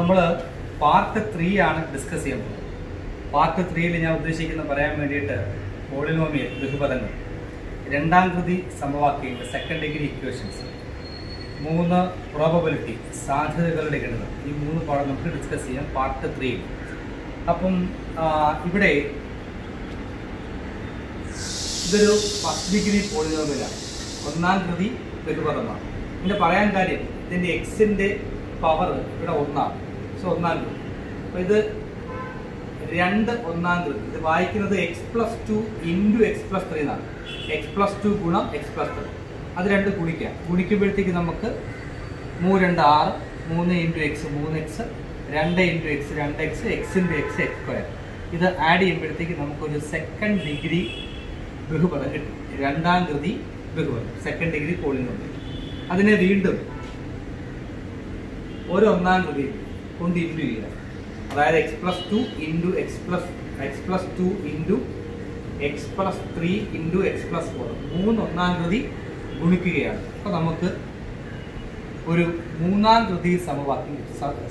നമ്മൾ പാർട്ട് 3 ആണ് ഡിസ്കസ് ചെയ്യാൻ പോകുന്നത്. പാർട്ട് 3ൽ ഞാൻ ഉദ്ദേശിക്കുന്ന പറയാൻ വേണ്ടിയിട്ട് പോളിനോമിയൽ ബഹുപദങ്ങൾ, രണ്ടാം കൃതി സമവാക്യങ്ങൾ, സെക്കൻഡ് ഡിഗ്രി ഇക്വേഷൻസ്, 3 പ്രോബബിലിറ്റി സാധ്യതകളുടെ ഗണിതം, ഈ 3 പാഠം നമുക്ക് ഡിസ്കസ് ചെയ്യാം പാർട്ട് 3ൽ. അപ്പം ഇവിടെ ഇതൊരു ഫസ്റ്റ് ഡിഗ്രി പോളിനോമിയലാണ്, ഒന്നാം കൃതി ബഹുപദമാണ്. ഇതിൻ്റെ പറയാൻ കാര്യം ഇതിൻ്റെ എക്സിൻ്റെ പവർ ഇവിടെ 1 ആണ്. സോ ഒന്നാം കൃതി. അപ്പോൾ ഇത് 2 ഒന്നാം കൃതി. ഇത് വായിക്കുന്നത് x+2 × x+3 എന്നാണ്. x+2 ഗുണം x+3, അത് 2 ഗുണിക്കാം. ഗുണിക്കുമ്പോഴത്തേക്ക് നമുക്ക് 3 2 6, 3 × x 3x, 2 × x 2x, x × x x². ഇത് ആഡ് ചെയ്യുമ്പോഴത്തേക്ക് നമുക്കൊരു സെക്കൻഡ് ഡിഗ്രി ബഹുപദം കിട്ടും. രണ്ടാം കൃതി ബഹുപദം, സെക്കൻഡ് ഡിഗ്രി പോളിനോമിയൽ. അതിനെ വീണ്ടും ഒരു ഒന്നാം കൃതി കൊണ്ട് ഇൻഡു ചെയ്യാം. അതായത് x+2 × x+2 × x+3 × x+4, 3 ഒന്നാം കൃതി ഗുണിക്കുകയാണ്. അപ്പോൾ നമുക്ക് ഒരു മൂന്നാം കൃതി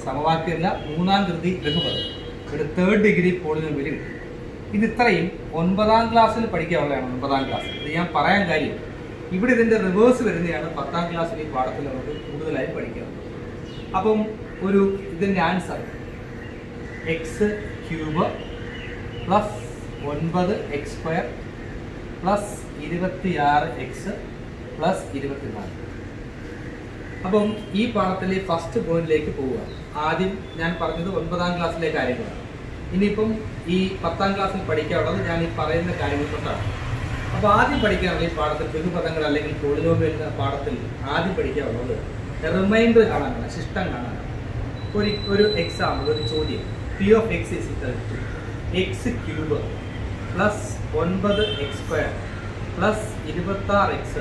സമവാക്യമല്ല, മൂന്നാം കൃതി ബഹുപദം, ഒരു തേർഡ് ഡിഗ്രി പോളിനോമിയൽ കിട്ടും. ഇത് ഇത്രയും 9ാം ക്ലാസ്സിൽ പഠിക്കാനുള്ളതാണ്. 9ാം ക്ലാസ്സിൽ ഇത് ഞാൻ പറയാൻ കാര്യം ഇവിടെ ഇതിൻ്റെ റിവേഴ്സ് വരുന്നതാണ് 10ാം ക്ലാസ്സിൽ ഈ പാഠത്തിൽ നമുക്ക് കൂടുതലായി പഠിക്കാറുള്ളത്. അപ്പം ഒരു ഇതിൻ്റെ ആൻസർ x³ + 9x² + 26x + 24. അപ്പം ഈ പാഠത്തിലെ ഫസ്റ്റ് പോയിന്റിലേക്ക് പോവുക. ആദ്യം ഞാൻ പറഞ്ഞത് 9ാം ക്ലാസ്സിലെ കാര്യങ്ങളാണ്. ഇനിയിപ്പം ഈ 10ാം ക്ലാസ്സിൽ പഠിക്കാനുള്ളത് ഞാൻ ഈ പറയുന്ന കാര്യങ്ങൾ കൊണ്ടാണ്. അപ്പോൾ ആദ്യം പഠിക്കാനുള്ള ഈ പാഠത്തിൽ ബഹുപദങ്ങൾ അല്ലെങ്കിൽ പോളിനോമിയൽ എന്ന പാഠത്തിൽ ആദ്യം പഠിക്കാനുള്ളത് റിമൈൻഡർ കാണാനാണ്, ശിഷ്ടം കാണാനാണ്. ഒരു എക്സാമ്പിൾ, ഒരു ചോദ്യം, p(x) = x³ + 9x² + 26x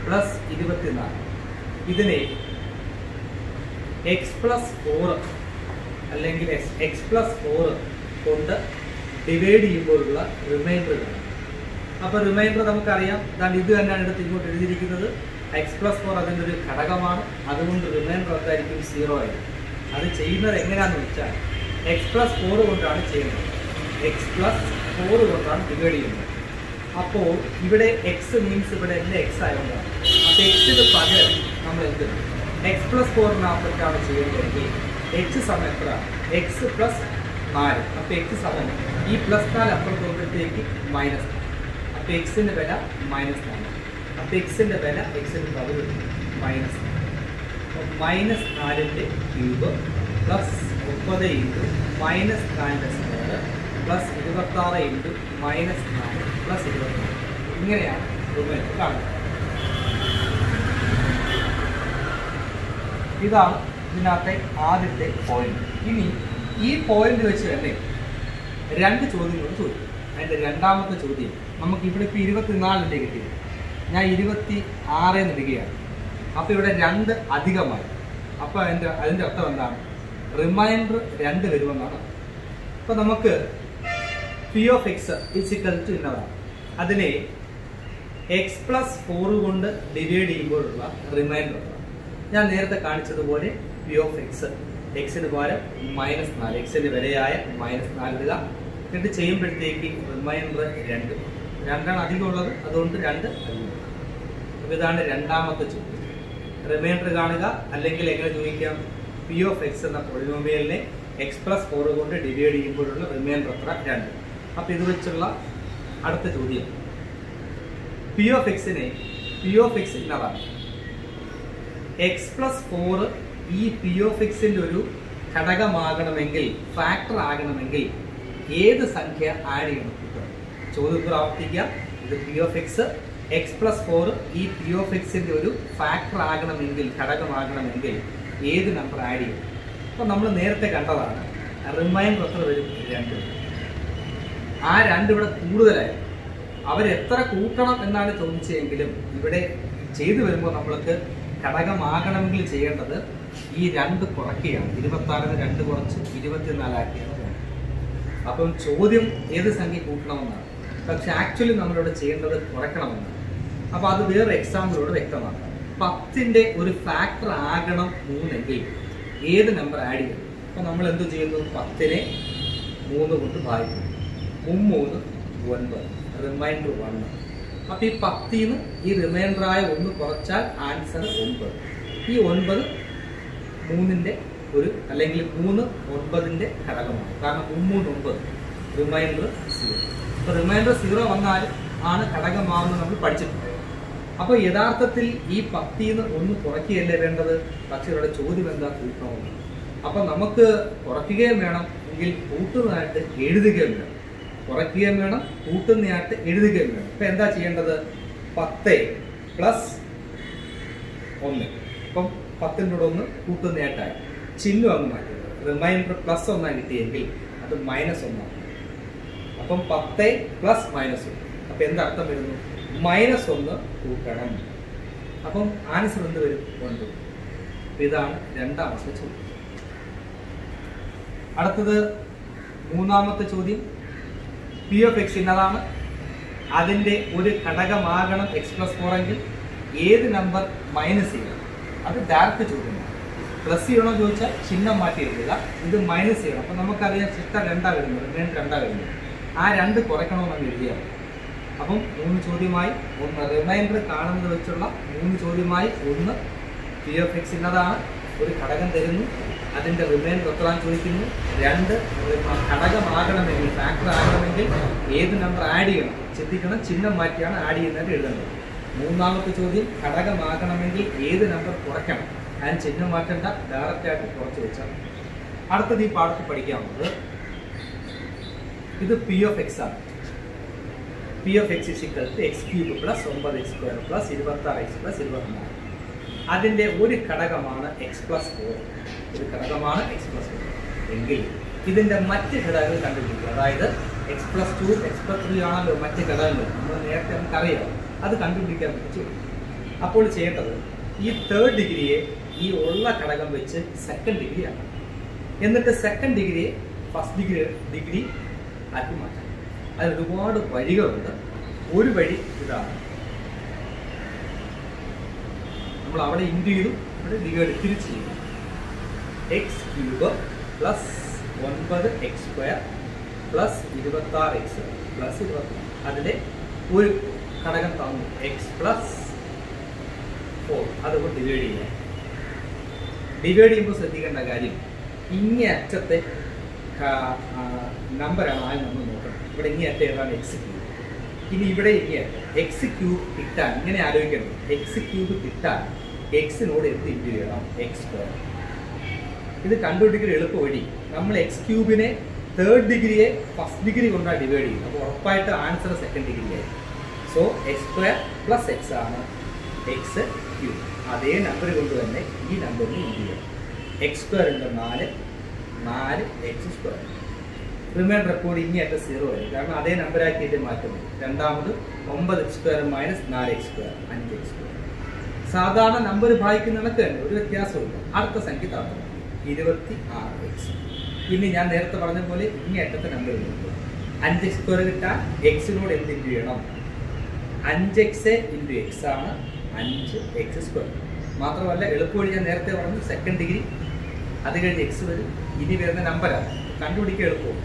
+ 24. ഇതിനെ x+4 അല്ലെങ്കിൽ x+4 കൊണ്ട് ഡിവൈഡ് ചെയ്യുമ്പോഴുള്ള റിമൈൻഡർ കാണാം. അപ്പോൾ റിമൈൻഡർ നമുക്കറിയാം, അതാണ് ഇത് തന്നെയാണ് എടുത്ത് ഇങ്ങോട്ട് എഴുതിയിരിക്കുന്നത്. x+4 അതിൻ്റെ ഒരു ഘടകമാണ്, അതുകൊണ്ട് റിമൈൻഡർ എന്തായിരിക്കും? 0 ആയിരിക്കും. അത് ചെയ്യുന്നത് എങ്ങനെയാണെന്ന് വെച്ചാൽ x+4 കൊണ്ടാണ് ചെയ്യുന്നത്. x+4 കൊണ്ടാണ് ഡിവൈഡ് ചെയ്യുന്നത്. അപ്പോൾ ഇവിടെ x മീൻസ് ഇവിടെ എൻ്റെ x ആയതുകൊണ്ടാണ്. അപ്പോൾ എക്സിന് പകരം നമ്മൾ എന്ത് x+4-നകത്തൊക്കെയാണ് ചെയ്യേണ്ടതെങ്കിൽ x സമയം എത്ര? x+4. അപ്പോൾ x സമയം ഈ +4 അപ്പുറത്ത് പോകുമ്പോഴത്തേക്ക് -4. അപ്പോൾ എക്സിൻ്റെ വില -4. അപ്പോൾ എക്സിൻ്റെ വില എക്സിന് പകുതി -4. അപ്പോൾ -4-ൻ്റെ ക്യൂബ് + 9 × -4-ൻ്റെ സ്ക്വയർ + 26 × -4 + 24. ഇങ്ങനെയാണ് റിമൈൻഡർ കാണുന്നത്. ഇതാണ് ഇതിനകത്തെ ആദ്യത്തെ പോയിന്റ്. ഇനി ഈ പോയിന്റ് വെച്ച് തന്നെ 2 ചോദ്യങ്ങൾ ചോദിക്കും. അതിൻ്റെ രണ്ടാമത്തെ ചോദ്യം നമുക്ക് ഇവിടെ ഇപ്പോൾ 24 കിട്ടിയത്, ഞാൻ 26 ഇടുകയാണ്. അപ്പോൾ ഇവിടെ 2 അധികമായി. അപ്പോൾ അതിൻ്റെ അർത്ഥം എന്താണ്? റിമൈൻഡർ 2 വരുമെന്നാണ്. അപ്പോൾ നമുക്ക് p(x) = ഇന്നതാണ്. അതിനെ x+4 കൊണ്ട് ഡിവൈഡ് ചെയ്യുമ്പോഴുള്ള റിമൈൻഡർ ഞാൻ നേരത്തെ കാണിച്ചതുപോലെ p(x) എക്സിന് പകരം -4, എക്സിൻ്റെ വിലയായ -4 ഇടുക. എന്നിട്ട് ചെയ്യുമ്പോഴത്തേക്ക് റിമൈൻഡർ 2. 2 അധികമുള്ളത്, അതുകൊണ്ട് 2 അധികം. അപ്പോൾ ഇതാണ് രണ്ടാമത്തെ ചോദ്യം. റിമൈൻഡർ കാണുക, അല്ലെങ്കിൽ എങ്ങനെ ചോദിക്കാം? p(x) എന്ന പോളിനോമിയലിനെ x+4 കൊണ്ട് ഡിവൈഡ് ചെയ്യുമ്പോഴുള്ള റിമൈൻഡർ എത്ര? 2. അപ്പോൾ ഇത് വെച്ചുള്ള അടുത്ത ചോദ്യം, p(x)നെ p(x) ഇന്നതാണ്. x+4 ഈ p(x)ന്റെ ഒരു ഘടകമാകണമെങ്കിൽ, ഫാക്ടർ ആകണമെങ്കിൽ ഏത് സംഖ്യ ആഡ് ചെയ്യണം? ചോദ്യം ആവർത്തിക്കുക. ഇത് p(x), x+4 ഈ p(x)ന്റെ ഒരു ഫാക്ടർ ആകണമെങ്കിൽ, ഘടകമാകണമെങ്കിൽ ഏത് നമ്പർ ആഡ് ചെയ്യും? അപ്പോൾ നമ്മൾ നേരത്തെ കണ്ടതാണ്, റിമൈൻഡർ എത്ര വരും? 2. ആ 2 ഇവിടെ കൂടുതലായി. അവരെത്ര കൂട്ടണം എന്നാണ് ചോദിച്ചതെങ്കിലും ഇവിടെ ചെയ്തു വരുമ്പോൾ നമ്മൾക്ക് ഘടകമാകണമെങ്കിൽ ചെയ്യേണ്ടത് ഈ 2 കുറയ്ക്കുകയാണ്. 26-ന് 2 കുറച്ച് 24 ആക്കിയാണ്. അപ്പം ചോദ്യം ഏത് സംഖ്യ കൂട്ടണമെന്നാണ്, പക്ഷെ ആക്ച്വലി നമ്മളിവിടെ ചെയ്യേണ്ടത് കുറയ്ക്കണമെന്നാണ്. അപ്പോൾ അത് വേറെ എക്സാമ്പിളോട് വ്യക്തമാക്കാം. 10ന്റെ ഒരു ഫാക്ടർ ആകണം 3 എങ്കിൽ ഏത് നമ്പർ ആഡ് ചെയ്യണം? അപ്പോൾ നമ്മൾ എന്ത് ചെയ്യുന്നു? 10നെ 3 കൊണ്ട് ഭാഗിക്കുന്നു. 3 9, റിമൈൻഡർ 1. അപ്പോൾ ഈ 10ൽ നിന്ന് ഈ റിമൈൻഡറായ 1 കുറച്ചാൽ ആൻസർ 9. ഈ 9 3ന്റെ ഒരു അല്ലെങ്കിൽ 3 9ന്റെ ഘടകമാണ്. കാരണം 3 9, റിമൈൻഡർ 0. അപ്പോൾ റിമൈൻഡർ 0 വന്നാൽ ആണ് ഘടകമാവുന്നത് നമ്മൾ പഠിച്ചിട്ടുണ്ട്. അപ്പോൾ യഥാർത്ഥത്തിൽ ഈ 10ൽ നിന്ന് 1 കുറയ്ക്കുകയല്ലേ വേണ്ടത്? പക്ഷേ ഇവിടെ ചോദ്യം എന്താ? കൂട്ടണമെന്ന്. അപ്പം നമുക്ക് കുറയ്ക്കുകയും വേണം എങ്കിൽ കൂട്ടുന്നതായിട്ട് എഴുതുകയും വേണം. കുറയ്ക്കുകയും വേണം, കൂട്ടുന്നതായിട്ട് എഴുതുകയും വേണം. അപ്പം എന്താ ചെയ്യേണ്ടത്? 10 + 1. അപ്പം 10ൻ്റെ കൂടെ 1 കൂട്ടുന്നതായിട്ടായി ചിഹ്നം അങ്ങ് മാറ്റുക. റിമൈൻഡർ +1 കിട്ടിയെങ്കിൽ അത് -1 ആണ്. അപ്പം 10 + -1. അപ്പം എന്തർത്ഥം വരുന്നു? -1 കൂട്ടണം. അപ്പം ആൻസർ എന്ത് വരും? 9. ഇതാണ് രണ്ടാമത്തെ ചോദ്യം. അടുത്തത് മൂന്നാമത്തെ ചോദ്യം. പി ഓഫ് എക്സ് ഇന്നതാണ്. അതിൻ്റെ ഒരു ഘടകമാകണം x+4 എങ്കിൽ ഏത് നമ്പർ മൈനസ് ചെയ്യണം? അത് ഡയറക്റ്റ് ചോദ്യമാണ്. പ്ലസ് ചെയ്യണോ ചോദിച്ചാൽ ചിഹ്നം മാറ്റി എഴുതുക. ഇത് മൈനസ് ചെയ്യണം. അപ്പം നമുക്കറിയാം ചിട്ട 2 വരുന്നത്, റിമൈൻഡർ 2 വരുന്നത്. ആ 2 കുറയ്ക്കണമെന്ന് എഴുതിയാൽ അപ്പം 3 ചോദ്യമായി. 1 റിമൈൻഡർ കാണുന്നത് വെച്ചുള്ള 3 ചോദ്യമായി. 1 പി ഓഫ് എക്സ് ഇന്നതാണ്, ഒരു ഘടകം തരുന്നു, അതിൻ്റെ റിമൈൻഡർ എത്രയാണെന്ന് ചോദിക്കുന്നു. 2 ഘടകമാകണമെങ്കിൽ, ഫാക്ടർ ആകണമെങ്കിൽ ഏത് നമ്പർ ആഡ് ചെയ്യണം? ചിന്തിക്കണം, ചിഹ്നം മാറ്റിയാണ് ആഡ് ചെയ്യുന്നതിന് എഴുതേണ്ടത്. മൂന്നാമത്തെ ചോദ്യം ഘടകമാകണമെങ്കിൽ ഏത് നമ്പർ കുറയ്ക്കണം? അതിന് ചിഹ്നം മാറ്റേണ്ട, ഡയറക്റ്റായിട്ട് കുറച്ച് വെച്ചാൽ. അടുത്തത് ഈ പാഠത്തിൽ പഠിക്കാവുന്നത് ഇത് പി ഓഫ് എക്സ് ആണ്. P of X = x³ + 9x² + 26x + 24. അതിൻ്റെ ഒരു ഘടകമാണ് x+4. ഒരു ഘടകമാണ് x+4 എങ്കിൽ ഇതിൻ്റെ മറ്റ് ഘടകങ്ങൾ കണ്ടുപിടിക്കുക. അതായത് x+2 x+3 ആണല്ലോ മറ്റ് ഘടകങ്ങൾ. നമ്മൾ നേരത്തെ നമുക്കറിയാം, അത് കണ്ടുപിടിക്കാൻ പറ്റും. അപ്പോൾ ചെയ്യേണ്ടത് ഈ 3rd ഡിഗ്രിയെ ഈ ഉള്ള ഘടകം വെച്ച് 2nd ഡിഗ്രി ആക്കണം. എന്നിട്ട് 2nd ഡിഗ്രിയെ 1st ഡിഗ്രി ആക്കി മാറ്റാം. അതിന് ഒരുപാട് വഴികളുണ്ട്. ഒരു വഴി ഇതാണ്. നമ്മൾ അവിടെ ഇൻറ്റു ചെയ്തു, ഇവിടെ ഡിവൈഡ് തിരിച്ച് ചെയ്തു. x³ + 9x² + 26x + 24. അതിൻ്റെ ഒരു ഘടകം തന്നു x+4. അതുകൊണ്ട് ഡിവൈഡ് ചെയ്യാം. ഡിവൈഡ് ചെയ്യുമ്പോൾ ശ്രദ്ധിക്കേണ്ട കാര്യം, ഇങ്ങേ അറ്റത്തെ നമ്പറാണ് ആദ്യം നമ്മൾ നോക്കണം. ഇവിടെ ഇങ്ങേ അറ്റം ഏതാണ്? x³. ഇനി ഇവിടെ ഇങ്ങനെ x³ കിട്ടാൻ ഇങ്ങനെ ആലോചിക്കണം. x³ കിട്ടാൻ എക്സിനോട് എന്ത് ഇൻറ്റു ചെയ്യണം? x². ഇത് കണ്ടുപിടിക്കുന്ന എളുപ്പ വഴി, നമ്മൾ x³ 3rd ഡിഗ്രിയെ 1st ഡിഗ്രി കൊണ്ടാണ് ഡിവൈഡ് ചെയ്യുന്നത്. അപ്പോൾ ഉറപ്പായിട്ട് ആൻസർ 2nd ഡിഗ്രി ആയി. സോ x² + x ആണ് x³ അതേ നമ്പർ കൊണ്ട് തന്നെ ഈ നമ്പറിന് ഇൻറ്റു ചെയ്യണം. x² × 4 4x². റിമൈൻഡർ എപ്പോഴും ഇങ്ങേറ്റ 0 ആയിരിക്കും, കാരണം അതേ നമ്പറാക്കിയിട്ട് മാറ്റുന്നു. രണ്ടാമത് 9x² - 4x², 5x². സാധാരണ നമ്പർ ഭാഗിക്കുന്ന കണക്ക് തന്നെ, ഒരു വ്യത്യാസമില്ല. അടുത്ത സംഖ്യ താഴ്ന്നു 26x. ഇനി ഞാൻ നേരത്തെ പറഞ്ഞ പോലെ ഇങ്ങേറ്റത്തെ നമ്പർ നോക്കുക. 5x² കിട്ടാൻ എക്സിനോട് എന്ത് ഇൻറ്റു ചെയ്യണം? 5x × x ആണ് 5x². മാത്രമല്ല എളുപ്പവഴി ഞാൻ നേരത്തെ പറഞ്ഞു 2nd ഡിഗ്രി, അത് കഴിഞ്ഞ് x വരും. ഇനി വരുന്ന നമ്പറാണ്, കണ്ടുപിടിക്കുക എളുപ്പം.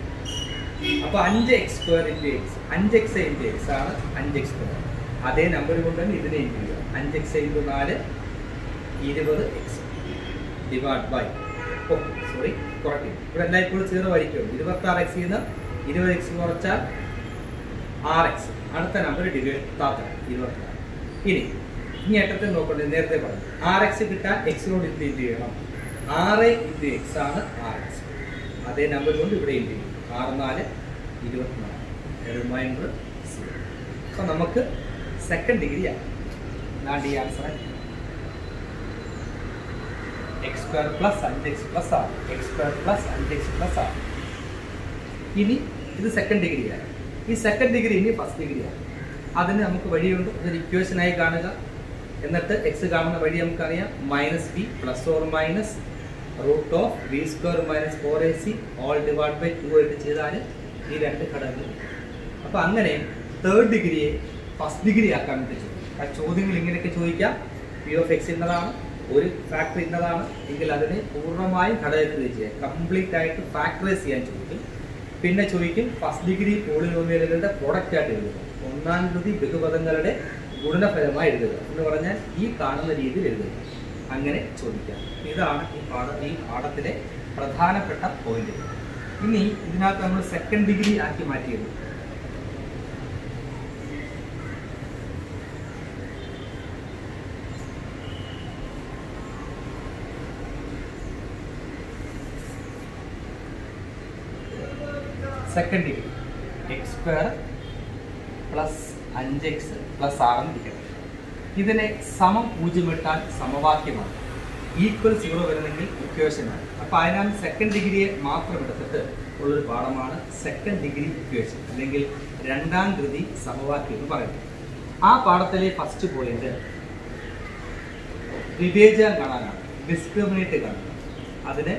അപ്പോൾ 5x² × x, 5x × x ആണ് 5x². അതേ നമ്പർ കൊണ്ട് തന്നെ ഇതിനെ ഇൻറ്റു ചെയ്യുക. 5x × 4 20x ഡിവൈഡ് ബൈ കുറയ്ക്കും. ഇവിടെ എല്ലായ്പ്പോഴും 0 ആയിരിക്കും. 26x ന്ന് 20x കുറച്ചാൽ 6x. അടുത്ത നമ്പർ ഡിവൈഡ് താത്ത 26. ഇനി ഏട്ടത്തെ നോക്കണ്ടേ, നേരത്തെ പറഞ്ഞു 6x കിട്ടാൻ എക്സിനോട് ഇൻറ്റു ചെയ്യണം. 6 × x ആണ് 6x. അതേ നമ്പർ കൊണ്ട് ഇവിടെ ഇൻറ്റു ചെയ്യും. 6 4 24. റിമൈൻഡർ 0. അപ്പം നമുക്ക് 2nd ഡിഗ്രിയാണ്. നാല് ഈ answer x² + 5x + 6 x² + 5x + 6. ഇനി ഇത് 2nd ഡിഗ്രിയാണ്. ഈ 2nd ഡിഗ്രി ഇനി 1st ഡിഗ്രിയാണ്. അതിന് നമുക്ക് വഴിയുണ്ട്. ഇതൊരു ഇക്വേഷനായി കാണുക. എന്നിട്ട് എക്സ് കാണുന്ന വഴി നമുക്കറിയാം. -b ± √b² - 4ac all divided by 2 ആയിട്ട് ചെയ്താൽ ഈ 2 ഘടകങ്ങൾ. അപ്പോൾ അങ്ങനെ 3rd ഡിഗ്രിയെ 1st ഡിഗ്രി ആക്കാൻ വേണ്ടി ചോദിക്കും. ആ ചോദ്യങ്ങൾ ഇങ്ങനെയൊക്കെ ചോദിക്കാം. പി ഓഫ് എക്സ് എന്നതാണ്, ഒരു ഫാക്ടർ ഇന്നതാണ് എങ്കിൽ അതിനെ പൂർണ്ണമായും ഘടകക്രിയ ചെയ്യാം, കംപ്ലീറ്റ് ആയിട്ട് ഫാക്ടറൈസ് ചെയ്യാൻ ചോദിക്കും. പിന്നെ ചോദിക്കും ഫസ്റ്റ് ഡിഗ്രി പോളിനോമിയലുകളുടെ പ്രോഡക്റ്റ് ആയിട്ട് എഴുതുക, ഒന്നാം കൃതി ബഹുപദങ്ങളുടെ ഗുണനഫലമായി എഴുതുക എന്ന് പറഞ്ഞാൽ ഈ കാണുന്ന രീതിയിൽ എഴുതുക, അങ്ങനെ ചോദിക്കാം. ഇതാണ് ഈ പാഠത്തിലെ പ്രധാനപ്പെട്ട പോയിന്റ്. ഇനി ഇതിനകത്ത് നമ്മൾ സെക്കൻഡ് ഡിഗ്രി ആക്കി മാറ്റിയത്. Second degree X square plus 5x plus 6 ഇരിക്കണം. ഇതിനെ സമം 0 ഇട്ടാൽ സമവാക്യമാണ്, ഈക്വൽ 0 വരുന്നെങ്കിൽ ഇക്വേഷനാണ്. അപ്പോൾ അതിനാണ് സെക്കൻഡ് ഡിഗ്രിയെ മാത്രം എടുത്തിട്ട് ഉള്ളൊരു പാഠമാണ് സെക്കൻഡ് ഡിഗ്രി ഇക്വേഷൻ അല്ലെങ്കിൽ രണ്ടാം കൃതി സമവാക്യം എന്ന് പറയുന്നത്. ആ പാഠത്തിലെ ഫസ്റ്റ് പോയിന്റ് വിവേചനം കാണാനാണ്, ഡിസ്ക്രിമിനേറ്റ് കാണുക. അതിന്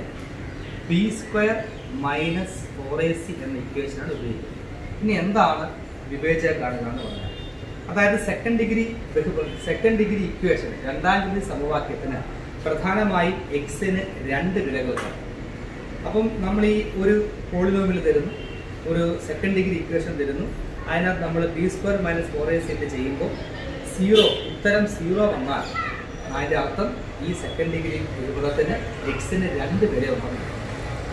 b² മൈനസ് 4ac എന്ന ഇക്വേഷനാണ് ഉപയോഗിക്കുന്നത്. ഇനി എന്താണ് വിവേചനം കാണുക എന്ന് പറഞ്ഞാൽ, അതായത് സെക്കൻഡ് ഡിഗ്രി ഇക്വേഷൻ രണ്ടാം കൃതി സമവാക്യത്തിന് പ്രധാനമായും എക്സിന് 2 വിലകൾ കാണും. അപ്പം നമ്മൾ ഈ ഒരു പോളിനോമിയൽ തരുന്നു, ഒരു സെക്കൻഡ് ഡിഗ്രി ഇക്വേഷൻ തരുന്നു, അതിനകത്ത് നമ്മൾ b² മൈനസ് 4ac ചെയ്യുമ്പോൾ 0 ഉത്തരം 0 വന്നാൽ അതിൻ്റെ അർത്ഥം ഈ സെക്കൻഡ് ഡിഗ്രി ബഹുപദത്തിന് എക്സിന് 2 വില ഉണ്ടാകും.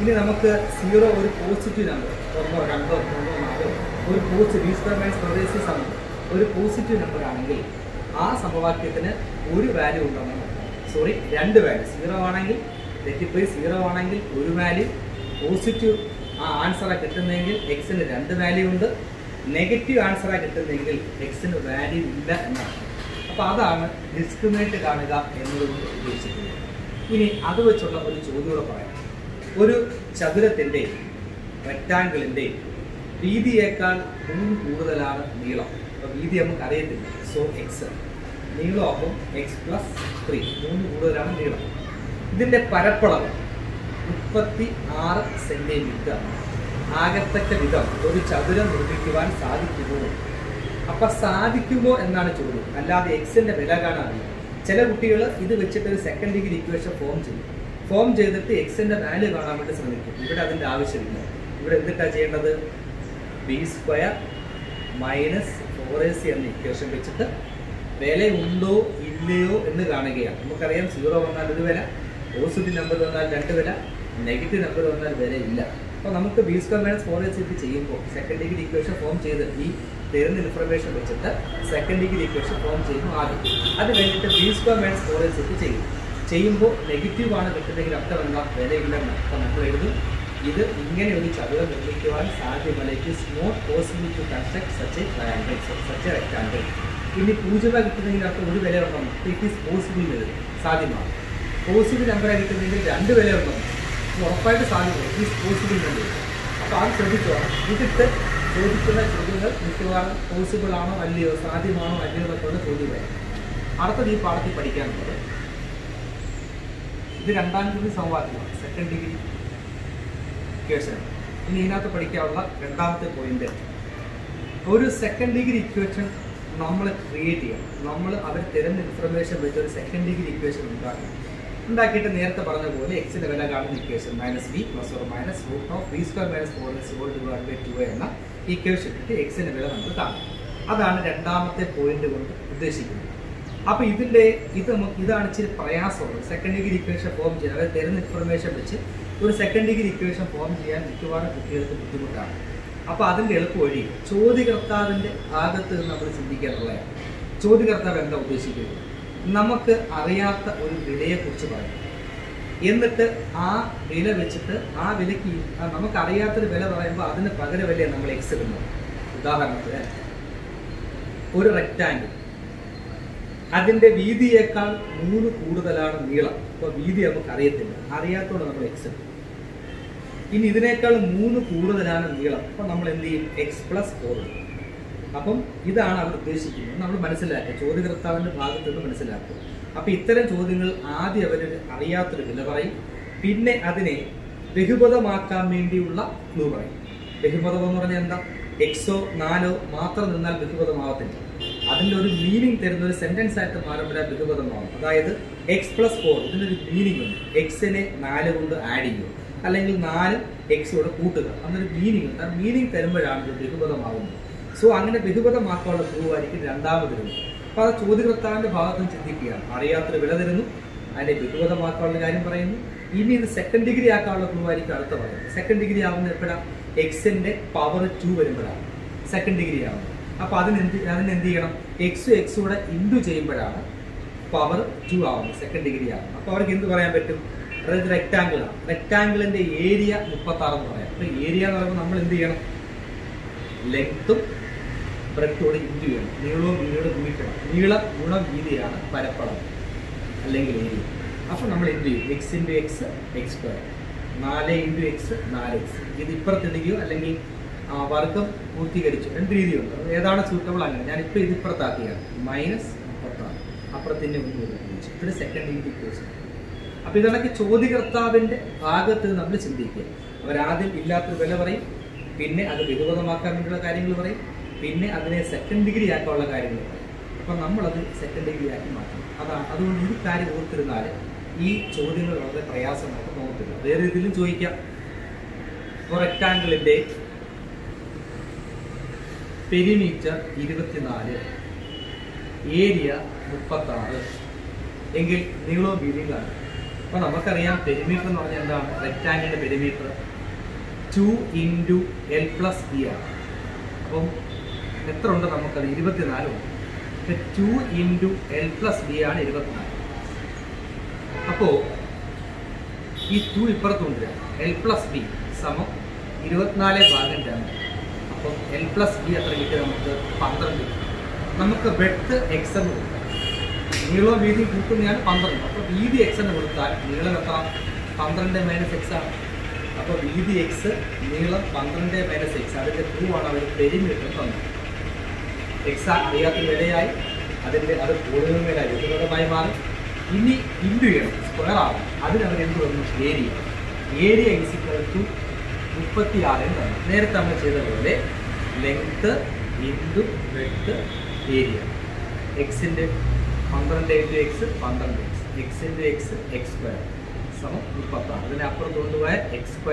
ഇനി നമുക്ക് 0 ഒരു പോസിറ്റീവ് നമ്പർ 1, 2, 3, 4 ഒരു b² മൈനസ് 4ac സമം ഒരു പോസിറ്റീവ് നമ്പർ ആണെങ്കിൽ ആ സമവാക്യത്തിന് ഒരു വാല്യൂ ഉണ്ടെന്ന്, സോറി 2 വാല്യൂ. 0 ആണെങ്കിൽ തെറ്റിപ്പോയി, 0 ആണെങ്കിൽ ഒരു വാല്യൂ, പോസിറ്റീവ് ആ ആൻസറാണ് കിട്ടുന്നതെങ്കിൽ എക്സിന് 2 വാല്യൂ ഉണ്ട്, നെഗറ്റീവ് ആൻസറാണ് കിട്ടുന്നതെങ്കിൽ എക്സിന് വാല്യൂ ഇല്ല എന്നാണ്. അപ്പോൾ അതാണ് ഡിസ്ക്രിമിനേറ്റ് കാണുക എന്നതുകൊണ്ട് ഉദ്ദേശിക്കുന്നത്. ഇനി അത് വെച്ചുള്ള ഒരു ചോദ്യം കൂടെ പറയാം. ഒരു ചതുരത്തിൻ്റെ റെക്റ്റാങ്കിളിൻ്റെ വീതിയേക്കാൾ 3 കൂടുതലാണ് നീളം. അപ്പോൾ വീതി നമുക്ക് അറിയത്തില്ല, സോ എക്സ് നീളം അപ്പം എക്സ് പ്ലസ് 3 3 കൂടുതലാണ് നീളം. ഇതിൻ്റെ പരപ്പളവ് 36 സെൻറ്റിമീറ്റർ. ആകത്തക്ക വിധം ഒരു ചതുരം നിർമ്മിക്കുവാൻ സാധിക്കുമോ? അപ്പം സാധിക്കുമോ എന്നാണ് ചോദ്യം, അല്ലാതെ എക്സിൻ്റെ വില കാണാറില്ല. ചില കുട്ടികൾ ഇത് വെച്ചിട്ട് ഒരു സെക്കൻഡ് ഡിഗ്രി ഇക്വേഷൻ ഫോം ചെയ്തിട്ട് എക്സിൻ്റെ വാല്യൂ കാണാൻ വേണ്ടി ശ്രമിക്കും. ഇവിടെ അതിൻ്റെ ആവശ്യമില്ല. ഇവിടെ എന്തിട്ടാണ് ചെയ്യേണ്ടത്? b² മൈനസ് 4ac എന്ന ഇക്വേഷൻ വെച്ചിട്ട് വില ഉണ്ടോ ഇല്ലയോ എന്ന് കാണുകയാണ്. നമുക്കറിയാം 0 വന്നാൽ ഒരു വില, പോസിറ്റീവ് നമ്പർ വന്നാൽ 2 വില, നെഗറ്റീവ് നമ്പർ വന്നാൽ വില ഇല്ല. അപ്പോൾ നമുക്ക് b² മൈനസ് 4ac ചെയ്യുമ്പോൾ സെക്കൻഡ് ഡിഗ്രി ഇക്വേഷൻ ഫോം ചെയ്ത് ഈ തരുന്ന ഇൻഫർമേഷൻ വെച്ചിട്ട് സെക്കൻഡ് ഡിഗ്രി ഇക്വേഷൻ ഫോം ചെയ്യുന്നു ആദ്യം. അത് കഴിഞ്ഞിട്ട് b² മൈനസ് 4ac ചെയ്യുമ്പോൾ നെഗറ്റീവ് ആണ് കിട്ടുന്നതെങ്കിൽ അർത്ഥം എന്താ? വിലയില്ലെന്ന്. അപ്പോൾ നമ്മൾ എഴുതും ഇത് ഇങ്ങനെ ഒരു ചതുരം നിർമ്മിക്കുവാൻ സാധ്യമല്ല. It is not possible to construct such a triangle, such a rectangle. ഇനി 0 കിട്ടുന്നതിന് അർത്ഥം ഒരു വില ഉണ്ടെന്ന്. ഇറ്റ് ഈസ് പോസിബിൾ എഴുതും, സാധ്യമാണ്. പോസിറ്റീവ് നമ്പറായി കിട്ടുന്നെങ്കിൽ 2 വില ഉണ്ടെന്ന്, ഉറപ്പായിട്ട് സാധ്യത. ഇറ്റ് ഈസ് പോസിബിൾ എന്നുള്ളത്. അപ്പോൾ അത് ശ്രദ്ധിച്ചോളാം. ഇതിട്ട് ചോദിക്കുന്ന ചോദ്യങ്ങൾ മിക്കവാറും പോസിബിൾ ആണോ അല്ലയോ, സാധ്യമാണോ അല്ലയോ എന്നൊക്കെയുള്ള ചോദ്യമായി. അടുത്തത് ഈ പാഠത്തിൽ പഠിക്കാനുള്ളത് ഇത് രണ്ടാം കൃതി സമവാക്യമാണ്, സെക്കൻഡ് ഡിഗ്രി ഇക്വേഷൻ. ഇനി ഇതിനകത്ത് പഠിക്കാനുള്ള രണ്ടാമത്തെ പോയിന്റ്, ഒരു സെക്കൻഡ് ഡിഗ്രി ഇക്വേഷൻ നമ്മൾ ക്രിയേറ്റ് ചെയ്യണം. നമ്മൾ അവർ തരുന്ന ഇൻഫർമേഷൻ വെച്ച് ഒരു സെക്കൻഡ് ഡിഗ്രി ഇക്വേഷൻ ഉണ്ടാക്കിയിട്ട് നേരത്തെ പറഞ്ഞ പോലെ എക്സിന്റെ വില കാണുന്ന equation -b plus or minus root of b² minus 4ac² എന്ന ഇക്വേഷൻ ഇട്ട് എക്സിന്റെ വില നമുക്ക് കാണാം. അതാണ് രണ്ടാമത്തെ പോയിന്റ് കൊണ്ട് ഉദ്ദേശിക്കുന്നത്. അപ്പോൾ ഇതാണ് ഇച്ചിരി പ്രയാസമുള്ളത്. സെക്കൻഡ് ഡിഗ്രി ഇക്വേഷൻ ഫോം ചെയ്യാൻ അവർ തരുന്ന ഇൻഫർമേഷൻ വെച്ച് ഒരു സെക്കൻഡ് ഡിഗ്രി ഇക്വേഷൻ ഫോം ചെയ്യാൻ മിക്കവാറും കുട്ടികൾക്ക് ബുദ്ധിമുട്ടാണ്. അപ്പോൾ അതിൻ്റെ എളുപ്പ വഴി ചോദ്യകർത്താവിൻ്റെ ഭാഗത്ത് നിന്ന് നമ്മൾ ചിന്തിക്കാനുള്ളതാണ്. ചോദ്യകർത്താവ് എന്താ ഉദ്ദേശിക്കുന്നത്? നമുക്ക് അറിയാത്ത ഒരു വിലയെക്കുറിച്ച് പറയും, എന്നിട്ട് ആ വില വെച്ചിട്ട് ആ വിലയ്ക്ക് നമുക്കറിയാത്തൊരു വില പറയുമ്പോൾ അതിന് പകരം വിലയാണ് നമ്മൾ എക്സ് ഇടുന്നത്. ഉദാഹരണത്തിന് ഒരു റെക്റ്റാങ്കിൾ, അതിൻ്റെ വീതിയേക്കാൾ 3 കൂടുതലാണ് നീളം. അപ്പോൾ വീതി നമുക്ക് അറിയത്തില്ല, അറിയാത്തതുകൊണ്ട് നമ്മൾ എക്സ് ഇടും. ഇനി ഇതിനേക്കാൾ 3 കൂടുതലാണ് നീളം, അപ്പോൾ നമ്മൾ എന്ത് ചെയ്യും? X plus 4. അപ്പം ഇതാണ് അവർ ഉദ്ദേശിക്കുന്നത്. നമ്മൾ മനസ്സിലാക്കുക, ചോദ്യകർത്താവിൻ്റെ ഭാഗത്ത് നിന്ന് മനസ്സിലാക്കുക. അപ്പോൾ ഇത്തരം ചോദ്യങ്ങൾ ആദ്യം അവർ അറിയാത്തൊരു വില പറയും, പിന്നെ അതിനെ ബഹുപദമാക്കാൻ വേണ്ടിയുള്ള ക്ലൂ പറയും. ബഹുപദം എന്ന് പറഞ്ഞാൽ എന്താ? എക്സോ 4 മാത്രം നിന്നാൽ ബഹുപദമാവത്തില്ല. അതിൻ്റെ ഒരു മീനിങ് തരുന്ന ഒരു സെന്റൻസ് ആയിട്ട് മാറുമ്പോഴാണ് ബഹുപദമാകും. അതായത് എക്സ് പ്ലസ് 4 ഇതിനൊരു മീനിങ് ഉണ്ട്. എക്സിനെ 4 കൊണ്ട് ആഡ് ചെയ്യുക, അല്ലെങ്കിൽ 4 എക്സോട് കൂട്ടുക, അന്നൊരു മീനിങ് ഉണ്ട്. ആ മീനിങ് തരുമ്പോഴാണ് ഇത് ബഹുപദമാകുന്നത്. സോ അങ്ങനെ ബഹുപദമാക്കാനുള്ള ക്ലൂ ആയിരിക്കും രണ്ടാമത് വരുന്നത്. അപ്പോൾ അത് ചോദ്യകർത്താവിൻ്റെ ഭാഗത്തും ചിന്തിക്കുകയാണ്. അറിയാത്തൊരു വില തരുന്നു, അതിനെ ബഹുപദമാക്കാനുള്ള കാര്യം പറയുന്നു. ഇനി ഇത് സെക്കൻഡ് ഡിഗ്രി ആക്കാനുള്ള ക്ലൂ ആയിരിക്കും അടുത്ത പറയുന്നത്. സെക്കൻഡ് ഡിഗ്രി ആവുന്ന എപ്പോഴാണ്? എക്സിന്റെ പവർ 2 വരുമ്പോഴാണ് സെക്കൻഡ് ഡിഗ്രി ആവുന്നത്. അപ്പോൾ അതിനെന്ത് ചെയ്യണം? എക്സ് കൂടെ ഇൻറ്റു ചെയ്യുമ്പോഴാണ് പവർ 2 ആവുന്നത്, സെക്കൻഡ് ഡിഗ്രി ആവുന്നത്. അപ്പോൾ അവർക്ക് എന്ത് പറയാൻ പറ്റും? അതായത് റെക്ടാങ്കിൾ ആണ്. റെക്ടാങ്കിളിന്റെ ഏരിയ 36 എന്ന് പറയാം. അപ്പോൾ ഏരിയ എന്ന് പറയുമ്പോൾ നമ്മൾ എന്ത് ചെയ്യണം? ലെങ്ത്തും ബ്രെഡ്ത്തോട് ഇൻറ്റു ചെയ്യണം. നീളവും വീതിയോട് ഗുണിക്കണം. നീളം ഗുണം വീതിയാണ് പരപ്പളം അല്ലെങ്കിൽ ഏരിയ. അപ്പോൾ നമ്മൾ എന്ത് ചെയ്യും? X into X X square, 4 into X 4x. ഇത് ഇപ്പുറത്തിടുകയോ അല്ലെങ്കിൽ വർഗം പൂർത്തീകരിച്ചു, രണ്ട് രീതിയുണ്ട്. ഏതാണ് സൂട്ടബിൾ അങ്ങനെ. ഞാനിപ്പോൾ ഇത് ഇപ്പുറത്താക്കിയാണ്. -36 അപ്പുറത്തിൻ്റെ മുന്നിൽ ഉപയോഗിച്ചു. ഇതൊരു സെക്കൻഡ് ഡിഗ്രി ഇക്വേഷൻ. അപ്പോൾ ഇതൊക്കെ ചോദ്യകർത്താവിൻ്റെ ഭാഗത്ത് നമ്മൾ ചിന്തിക്കുക. അവരാദ്യം ഇല്ലാത്തൊരു വില പറയും, പിന്നെ അത് ബഹുപദമാക്കാൻ വേണ്ടിയുള്ള കാര്യങ്ങൾ പറയും, പിന്നെ അതിനെ സെക്കൻഡ് ഡിഗ്രി ആക്കാനുള്ള കാര്യങ്ങൾ പറയും. അപ്പം നമ്മളത് സെക്കൻഡ് ഡിഗ്രി ആക്കി മാറ്റണം. അതുകൊണ്ട് ഈ കാര്യം ഓർത്തിരുന്നാൽ ഈ ചോദ്യങ്ങൾ വളരെ പ്രയാസമായിട്ട് നോക്കില്ല. വേറെ രീതിയിലും ചോദിക്കാം. റെക്ടാങ്കിളിന്റെ പെരിമീറ്റർ 24, ഏരിയ 36 എങ്കിൽ നീളവും വീതിയും കാണും. അപ്പൊ നമുക്കറിയാം പെരിമീറ്റർ എന്ന് പറഞ്ഞാൽ എന്താണ്? റെക്ടാങ്കിളിന്റെ പെരിമീറ്റർ 2 × L+B ആണ്. അപ്പം എത്ര ഉണ്ട് നമുക്കത്? 24 ഉണ്ട്. 2 × L+B ആണ് 24. അപ്പോ ഈ 2 ഇപ്പുറത്തുണ്ട്. L+B സമം 24/2. അപ്പം L+B എത്ര കിട്ടി നമുക്ക്? 12. നമുക്ക് ബ്രെഡ്ത്ത് എക്സ് എന്ന് കൊടുക്കാം. നീളവും വീതിയും കൂട്ടുന്നതാണ് 12. അപ്പോൾ വീതി എക്സ് എന്ന് കൊടുത്താൽ നീളം എത്ര? 12 - x ആണ്. അപ്പോൾ വീതി എക്സ്, നീളം 12 - x. അതിൻ്റെ ക്ലൂ ആണ് അവർ പെരിമീറ്റർ തന്നത്. എക്സ് അറിയാത്ത വിലയായി, അത് പോളിനോമിയലായി ബഹുപദമായി മാറും. ഇനി ഇൻറ്റു ചെയ്യണം, സ്ക്വയർ ആകും. അതിനവർ എന്ത് വന്നു? ഏരിയ. ഏരിയ = 36 എന്ന് പറഞ്ഞു. നേരത്തെ നമ്മൾ ചെയ്ത പോലെ ലെങ്ത്ത് ഇൻറ്റു ബ്രെഡ്ത്ത് ഏരിയ. എക്സിൻ്റെ 12 × x 12x, x × x x² സമം 36. അതിനെ അപ്പുറത്ത് കൊണ്ടുപോയാൽ x²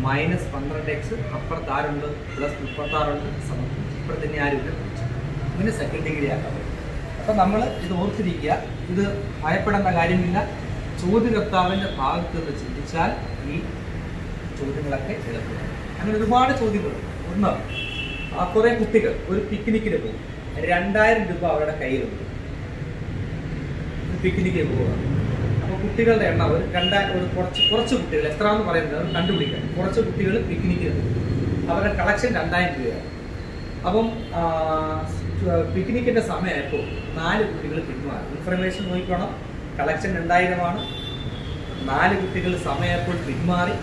-12x, അപ്പുറത്ത് ആരുണ്ട്? +36 ഉണ്ട്, സമം ഇപ്പുറത്തന്നെ ആരുമില്ല. ഇങ്ങനെ സെക്കൻഡ് ഡിഗ്രി ആക്കാൻ പറ്റും. അപ്പം നമ്മൾ ഇത് ഓർത്തിരിക്കുക. ഇത് ഭയപ്പെടേണ്ട കാര്യമില്ല. ചോദ്യകർത്താവിൻ്റെ ഭാഗത്ത് നിന്ന് ചിന്തിച്ചാൽ ഈ ചോദ്യങ്ങളൊക്കെ എളുപ്പമാണ്. അങ്ങനെ ഒരുപാട് ചോദ്യങ്ങളുണ്ട്. ഒന്ന്, കുറേ കുട്ടികൾ ഒരു പിക്നിക്കിന് പോകും. 2000 രൂപ അവരുടെ കയ്യിലുണ്ട്. പിക്നിക്കിന് പോവുക. അപ്പോൾ കുട്ടികളുടെ എണ്ണം കുറച്ച് കുട്ടികൾ, എത്ര എന്ന് പറയുന്നത് അത് കണ്ടുപിടിക്കണം. കുറച്ച് കുട്ടികൾ പിക്നിക്കിന് പോകും. അവരുടെ കളക്ഷൻ 2000 രൂപയാണ്. അപ്പം പിക്നിക്കിന്റെ സമയമായപ്പോൾ 4 കുട്ടികൾ പിന്മാറി. ഇൻഫർമേഷൻ നോക്കിക്കോണം. കളക്ഷൻ 2000 ആണ്. 4 കുട്ടികൾ സമയമായപ്പോൾ പിന്മാറി.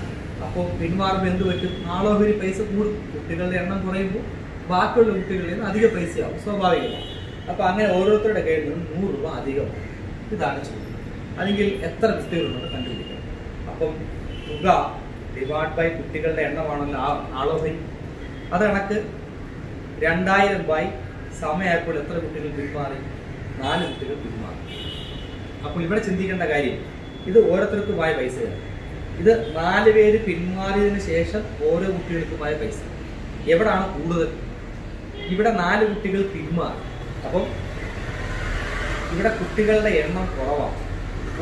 അപ്പോൾ പിന്മാറുമ്പോൾ എന്ത് പറ്റും? നാളോഹരി പൈസ കൂടും. കുട്ടികളുടെ എണ്ണം കുറയുമ്പോൾ ബാക്കിയുള്ള കുട്ടികളിൽ നിന്ന് അധിക പൈസയാവും, സ്വാഭാവികമാണ്. അപ്പോൾ അങ്ങനെ ഓരോരുത്തരുടെ കയ്യിൽ നിന്നും 100 രൂപ അധികമാണ്. ഇതാണ് ചോദ്യം. അല്ലെങ്കിൽ എത്ര കുട്ടികളുണ്ടെന്ന് കണ്ടുപിടിക്കണം. അപ്പം തുക ഡിവൈഡ് / കുട്ടികളുടെ എണ്ണമാണല്ലോ ആളോഹരി. അത് കണക്ക് 2000 സമയമായപ്പോൾ എത്ര കുട്ടികൾ പിന്മാറി? 4 കുട്ടികൾ പിന്മാറി. അപ്പോൾ ഇവിടെ ചിന്തിക്കേണ്ട കാര്യം, ഇത് ഓരോരുത്തർക്കുമായ പൈസയാണ്. ഇത് 4 പേര് പിന്മാറിയതിനു ശേഷം ഓരോ കുട്ടികൾക്കുമായ പൈസ. എവിടാണ് കൂടുതൽ? ഇവിടെ 4 കുട്ടികൾ പിന്മാറി. അപ്പം ഇവിടെ കുട്ടികളുടെ എണ്ണം കുറവാണ്.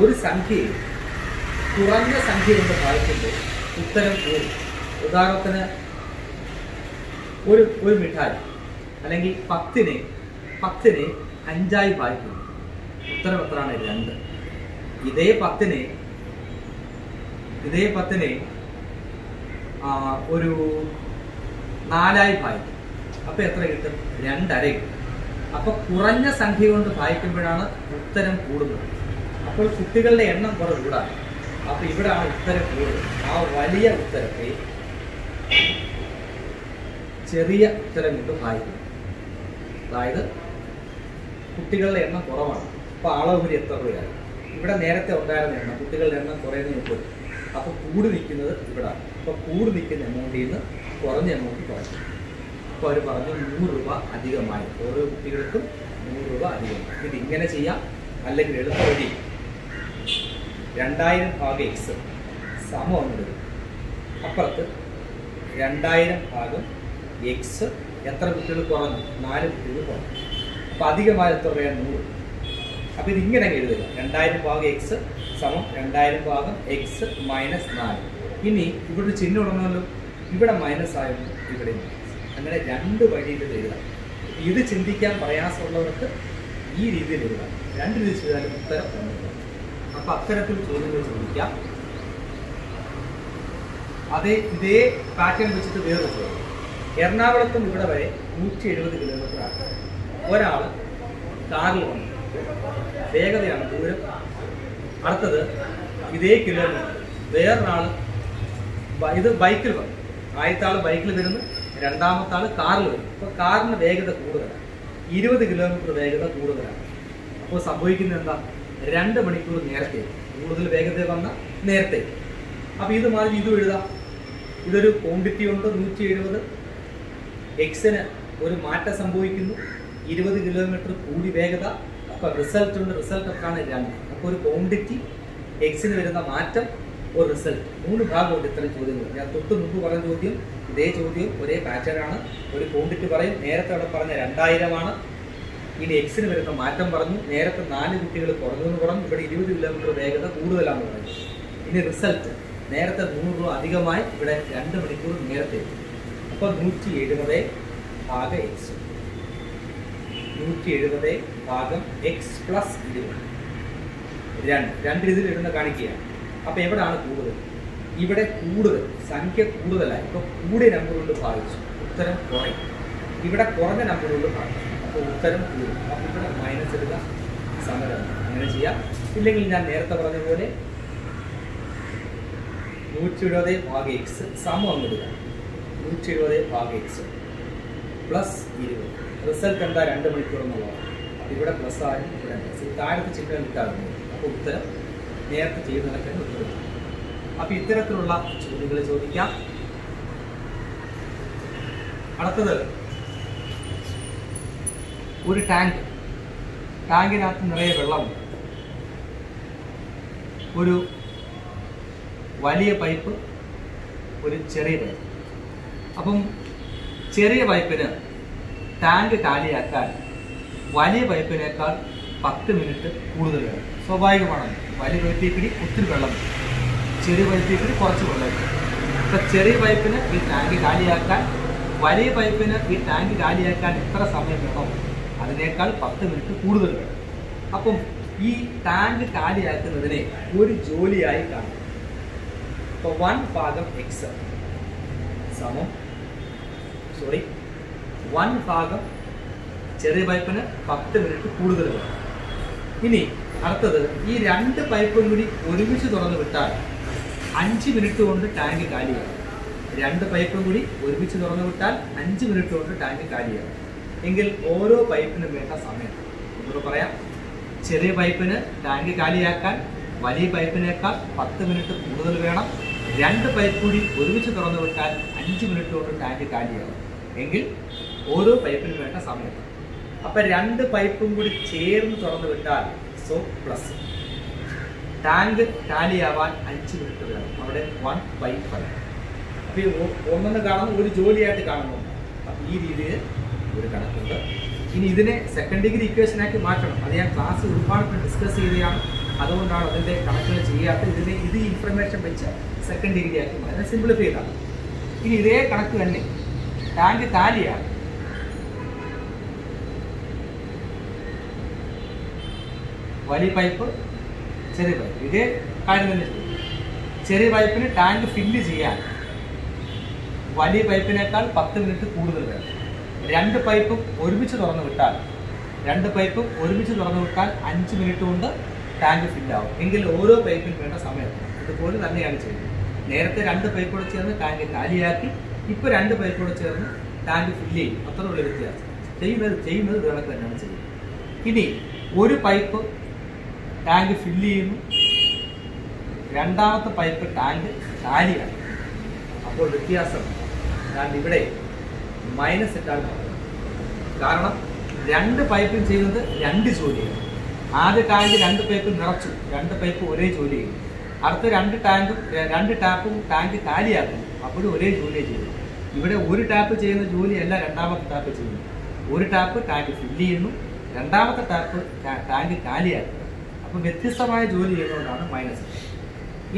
ഒരു സംഖ്യയെ കുറഞ്ഞ സംഖ്യ കൊണ്ട് ഭാഗിക്കുമ്പോൾ ഉത്തരം കൂടും. ഉദാഹരണത്തിന് ഒരു മിഠായി അല്ലെങ്കിൽ 10നെ 5 ഭാഗിക്കുന്നു. ഉത്തരം എത്രയാണ്? 2. ഇതേ 10നെ ഒരു 4 ഭാഗിക്കും. അപ്പോൾ എത്ര കിട്ടും? 2.5 കിട്ടും. അപ്പോൾ കുറഞ്ഞ സംഖ്യ കൊണ്ട് ഭാഗിക്കുമ്പോഴാണ് ഉത്തരം കൂടുന്നത്. അപ്പോൾ കുട്ടികളുടെ എണ്ണം കുറെ കൂടാണ്. അപ്പോൾ ഇവിടെയാണ് ഉത്തരം കൂടുന്നത്. ആ വലിയ ഉത്തരത്തെ ചെറിയ ഉത്തരം കൊണ്ട് ഭാഗിക്കും. അതായത് കുട്ടികളുടെ എണ്ണം കുറവാണ്. അപ്പോൾ ആളോഹരി എത്ര രൂപയാണ്? ഇവിടെ നേരത്തെ ഉണ്ടായിരുന്ന എണ്ണം, കുട്ടികളുടെ എണ്ണം കുറയുന്ന 30. അപ്പോൾ കൂടി നിൽക്കുന്നത് ഇവിടെയാണ്. അപ്പോൾ കൂടി നിൽക്കുന്ന എമൗണ്ടിൽ നിന്ന് കുറഞ്ഞ എമൗണ്ട് കുറയ്ക്കും. അപ്പോൾ അവർ പറഞ്ഞു 100 രൂപ അധികമായി, ഓരോ കുട്ടികൾക്കും 100 രൂപ അധികമായി. ഇത് ഇങ്ങനെ ചെയ്യാം. അല്ലെങ്കിൽ എളുപ്പ വഴി 2000 ഭാഗം എക്സ് സമം ഒന്നെടുക്കും. അപ്പുറത്ത് 2000 ഭാഗം എക്സ് എത്ര കുട്ടികൾ കുറഞ്ഞു? 4 കുട്ടികൾ കുറഞ്ഞു. അപ്പോൾ അധികമായി എത്ര രൂപയാണ്? 100. അപ്പോൾ ഇതിങ്ങനെ എഴുതുക. 2000 ഭാഗം എക്സ് സമം 2000 ഭാഗം എക്സ് മൈനസ് 4. ഇനി ഇവിടെ ഒരു ചിഹ്നം ഇടണമല്ലോ. ഇവിടെ മൈനസ് ആയിരുന്നു, ഇവിടെ മൈനസ്. അങ്ങനെ 2 വഴിയിൽ എഴുതാം. ഇത് ചിന്തിക്കാൻ പ്രയാസമുള്ളവർക്ക് ഈ രീതിയിൽ എഴുതാം. 2 രീതിയിൽ ചെയ്താലും ഉത്തരം ഒന്നുമില്ല. അപ്പം അത്തരത്തിൽ ചോദ്യങ്ങൾ ചോദിക്കാം. ഇതേ പാറ്റേൺ വെച്ചിട്ട് വേറൊരു ചോദ്യം. എറണാകുളത്തും ഇവിടെ വരെ 170 കിലോമീറ്റർ ആണ്. ഒരാൾ കാറിൽ വന്നു, വേഗതയാണ് ദൂരം. അടുത്തത് ഇതേ കിലോമീറ്റർ വേറൊരാൾ ഇത് ബൈക്കിൽ വന്നു. ആദ്യത്തെ ആൾ ബൈക്കിൽ വരുന്നു, രണ്ടാമത്തെ ആൾ കാറിൽ വരും. അപ്പോൾ കാറിന് വേഗത കൂടുതലാണ്, 20 കിലോമീറ്റർ വേഗത കൂടുതലാണ്. അപ്പോൾ സംഭവിക്കുന്നത് എന്താ? 2 മണിക്കൂർ നേരത്തെ, കൂടുതൽ വേഗത വന്ന നേരത്തെ. അപ്പോൾ ഇത് മാതിരി ഇതും എഴുതാം. ഇതൊരു ക്വാണ്ടിറ്റി ഉണ്ട് 170. എക്സിന് ഒരു മാറ്റം സംഭവിക്കുന്നു, 20 കിലോമീറ്റർ കൂടി വേഗത. അപ്പോൾ റിസൾട്ട് ഉണ്ട്, റിസൾട്ട് എത്രയാണ്? 2. അപ്പോൾ ഒരു ക്വാണ്ടിറ്റി, എക്സിന് വരുന്ന മാറ്റം, ഒരു റിസൾട്ട്. 3 ഭാഗമുണ്ട് ഇത്തരം ചോദ്യങ്ങൾ. ഞാൻ തൊട്ട് മുമ്പ് പറഞ്ഞ ചോദ്യം ഇതേ ചോദ്യം, ഒരേ പാറ്റേൺ ആണ്. ഒരു ക്വാണ്ടിറ്റി പറയും, നേരത്തെ അവിടെ പറഞ്ഞ 2000 ആണ്. ഇനി എക്സിന് വരുന്ന മാറ്റം പറഞ്ഞു. നേരത്തെ 4 കുട്ടികൾ കുറഞ്ഞു എന്ന് പറഞ്ഞു, ഇവിടെ 20 കിലോമീറ്റർ വേഗത കൂടുതലാണെന്ന് പറഞ്ഞു. ഇനി റിസൾട്ട്, നേരത്തെ 100 രൂപ അധികമായി, ഇവിടെ 2 മണിക്കൂർ നേരത്തെ. അപ്പോൾ 170 ഭാഗം എക്സ്, 170 ഭാഗം എക്സ് പ്ലസ് 20. 2 രീതിയിൽ ഇടുന്ന കാണിക്കുകയാണ്. അപ്പോൾ എവിടെയാണ് കൂടുതൽ? ഇവിടെ കൂടുതൽ, സംഖ്യ കൂടുതലായി. ഇപ്പോൾ കൂടിയ നമ്പർ കൊണ്ട് ഭാഗിച്ചു, ഉത്തരം കുറയും. ഇവിടെ കുറഞ്ഞ നമ്പർ കൊണ്ട് ഭാഗിച്ചു, അപ്പോൾ ഉത്തരം കൂടും. അപ്പോൾ ഇവിടെ മൈനസ് ഇടുക, സമരം അങ്ങനെ ചെയ്യാം. ഇല്ലെങ്കിൽ ഞാൻ നേരത്തെ പറഞ്ഞ പോലെ 170 ഭാഗം എക്സ് സമം ഇടുക. 170 ഭാഗം എക്സ് പ്ലസ് 20. റിസൾട്ട് എന്താ? 2 മണിക്കൂർ എന്നുള്ളതാണ്. അപ്പോൾ ഇവിടെ പ്ലസ് ആയി, ഇവിടെ മൈനസ്. താഴത്തെ ചിഹ്നം ഇട്ടാകുന്നു. അപ്പോൾ ഉത്തരം നേരത്തെ ചെയ്യുന്നതൊക്കെ ഉത്തരം. അപ്പോൾ ഇത്തരത്തിലുള്ള ചോദ്യങ്ങൾ ചോദിക്കാം. അടുത്തത് ഒരു ടാങ്കിനകത്ത് നിറയെ വെള്ളമുണ്ട്. ഒരു വലിയ പൈപ്പ്, ഒരു ചെറിയ പൈപ്പ്. അപ്പം ചെറിയ പൈപ്പിന് ടാങ്ക് കാലിയാക്കാൻ വലിയ പൈപ്പിനേക്കാൾ 10 മിനിറ്റ് കൂടുതൽ വേണം. സ്വാഭാവികമാണ്. വലിയ പൈപ്പിൽ കൂടി ഒത്തിരി വെള്ളം, ചെറിയ പൈപ്പിൽ കൂടി കുറച്ച് വെള്ളം. അപ്പം ചെറിയ പൈപ്പിന് ഈ ടാങ്ക് കാലിയാക്കാൻ, വലിയ പൈപ്പിന് ഈ ടാങ്ക് കാലിയാക്കാൻ എത്ര സമയം വേണം? അതിനേക്കാൾ 10 മിനിറ്റ് കൂടുതൽ വേണം. അപ്പം ഈ ടാങ്ക് കാലിയാക്കുന്നതിനെ ഒരു ജോലിയായി കാണും. അപ്പോൾ 1 ഭാഗം എക്സ് സമം 1 ഭാഗം ചെറിയ പൈപ്പിന് 10 മിനിറ്റ് കൂടുതൽ വേണം. ഇനി അടുത്തത്, ഈ 2 പൈപ്പും കൂടി ഒരുമിച്ച് തുറന്ന് വിട്ടാൽ 5 മിനിറ്റ് കൊണ്ട് ടാങ്ക് കാലിയാകും. 2 പൈപ്പും കൂടി ഒരുമിച്ച് തുറന്ന് വിട്ടാൽ 5 മിനിറ്റ് കൊണ്ട് ടാങ്ക് കാലിയാകും. എങ്കിൽ ഓരോ പൈപ്പിനും വേണ്ട സമയം ഇവിടെ പറയാം. ചെറിയ പൈപ്പിന് ടാങ്ക് കാലിയാക്കാൻ വലിയ പൈപ്പിനേക്കാൾ 10 മിനിറ്റ് കൂടുതൽ വേണം. 2 പൈപ്പ് കൂടി ഒരുമിച്ച് തുറന്നു വിട്ടാൽ 5 മിനിറ്റ് കൊണ്ട് ടാങ്ക് കാലിയാകും. എങ്കിൽ ഓരോ പൈപ്പിനും വേണ്ട സമയം. അപ്പം 2 പൈപ്പും കൂടി ചേർന്ന് തുറന്നു വിട്ടാൽ പ്ലസ് ടാങ്ക് കാലിയാവാൻ 5 മിനിറ്റ് വേണം. അവിടെ 1/5. അപ്പോൾ ഒന്നെന്ന് കാണുന്ന ഒരു ജോലിയായിട്ട് കാണുന്നു. അപ്പം ഈ രീതിയിൽ ഒരു കണക്കുണ്ട്. ഇനി ഇതിനെ സെക്കൻഡ് ഡിഗ്രി ഇക്വേഷനാക്കി മാറ്റണം. അത് ഞാൻ ക്ലാസ് ഒരുപാട് ഡിസ്കസ് ചെയ്തതാണ്. അതുകൊണ്ടാണ് അതിൻ്റെ കണക്കുകൾ ചെയ്യാത്തത്. ഇത് ഇൻഫർമേഷൻ വെച്ച് സെക്കൻഡ് ഡിഗ്രി ആക്കി മാറ്റാൻ സിംപ്ലിഫൈ ചെയ്താണ്. ഇനി ഇതേ കണക്ക് തന്നെ ടാങ്ക് കാലിയാണ്. വലിയ പൈപ്പ്, ചെറിയ പൈപ്പ്, ഇതേ കാര്യം തന്നെ ചെയ്യും. ചെറിയ പൈപ്പിന് ടാങ്ക് ഫില്ല് ചെയ്യാൻ വലിയ പൈപ്പിനേക്കാൾ 10 മിനിറ്റ് കൂടുതൽ വേണം. 2 പൈപ്പും ഒരുമിച്ച് തുറന്നു വിട്ടാൽ 5 മിനിറ്റ് കൊണ്ട് ടാങ്ക് ഫില്ലാവും. എങ്കിൽ ഓരോ പൈപ്പിൽ വേണ്ട സമയം ഇതുപോലെ തന്നെയാണ് ചെയ്യുന്നത്. നേരത്തെ 2 പൈപ്പോടെ ചേർന്ന് ടാങ്ക് കാലിയാക്കി, ഇപ്പോൾ 2 പൈപ്പോടെ ചേർന്ന് ടാങ്ക് ഫില്ല് ചെയ്യും. അത്രയുള്ള വ്യത്യാസം. ചെയ്യുന്നത് ഇത് കണക്ക് തന്നെയാണ് ചെയ്യുന്നത്. ഇനി ഒരു പൈപ്പ് ടാങ്ക് ഫില്ല് ചെയ്യുന്നു, രണ്ടാമത്തെ പൈപ്പ് ടാങ്ക് കാലിയാണ്. അപ്പോൾ വ്യത്യാസം ഇവിടെ മൈനസ് ഇട്ടാൽ മതി. കാരണം രണ്ട് പൈപ്പും ചെയ്യുന്നത് രണ്ട് ജോലിയാണ്. ആദ്യ ടാങ്ക് രണ്ട് പൈപ്പ് നിറച്ചു, രണ്ട് പൈപ്പ് ഒരേ ജോലി ചെയ്യും. അടുത്ത രണ്ട് ടാപ്പും ടാങ്ക് കാലിയാക്കും, അപ്പോഴും ഒരേ ജോലിയെ ചെയ്യും. ഇവിടെ ഒരു ടാപ്പ് ചെയ്യുന്ന ജോലിയല്ല രണ്ടാമത്തെ ടാപ്പ് ചെയ്യുന്നു. ഒരു ടാപ്പ് ടാങ്ക് ഫില്ല് ചെയ്യുന്നു, രണ്ടാമത്തെ ടാപ്പ് ടാങ്ക് കാലിയാക്കുക. അപ്പോൾ വ്യത്യസ്തമായ ജോലി ചെയ്യുന്നതുകൊണ്ടാണ് മൈനസ്.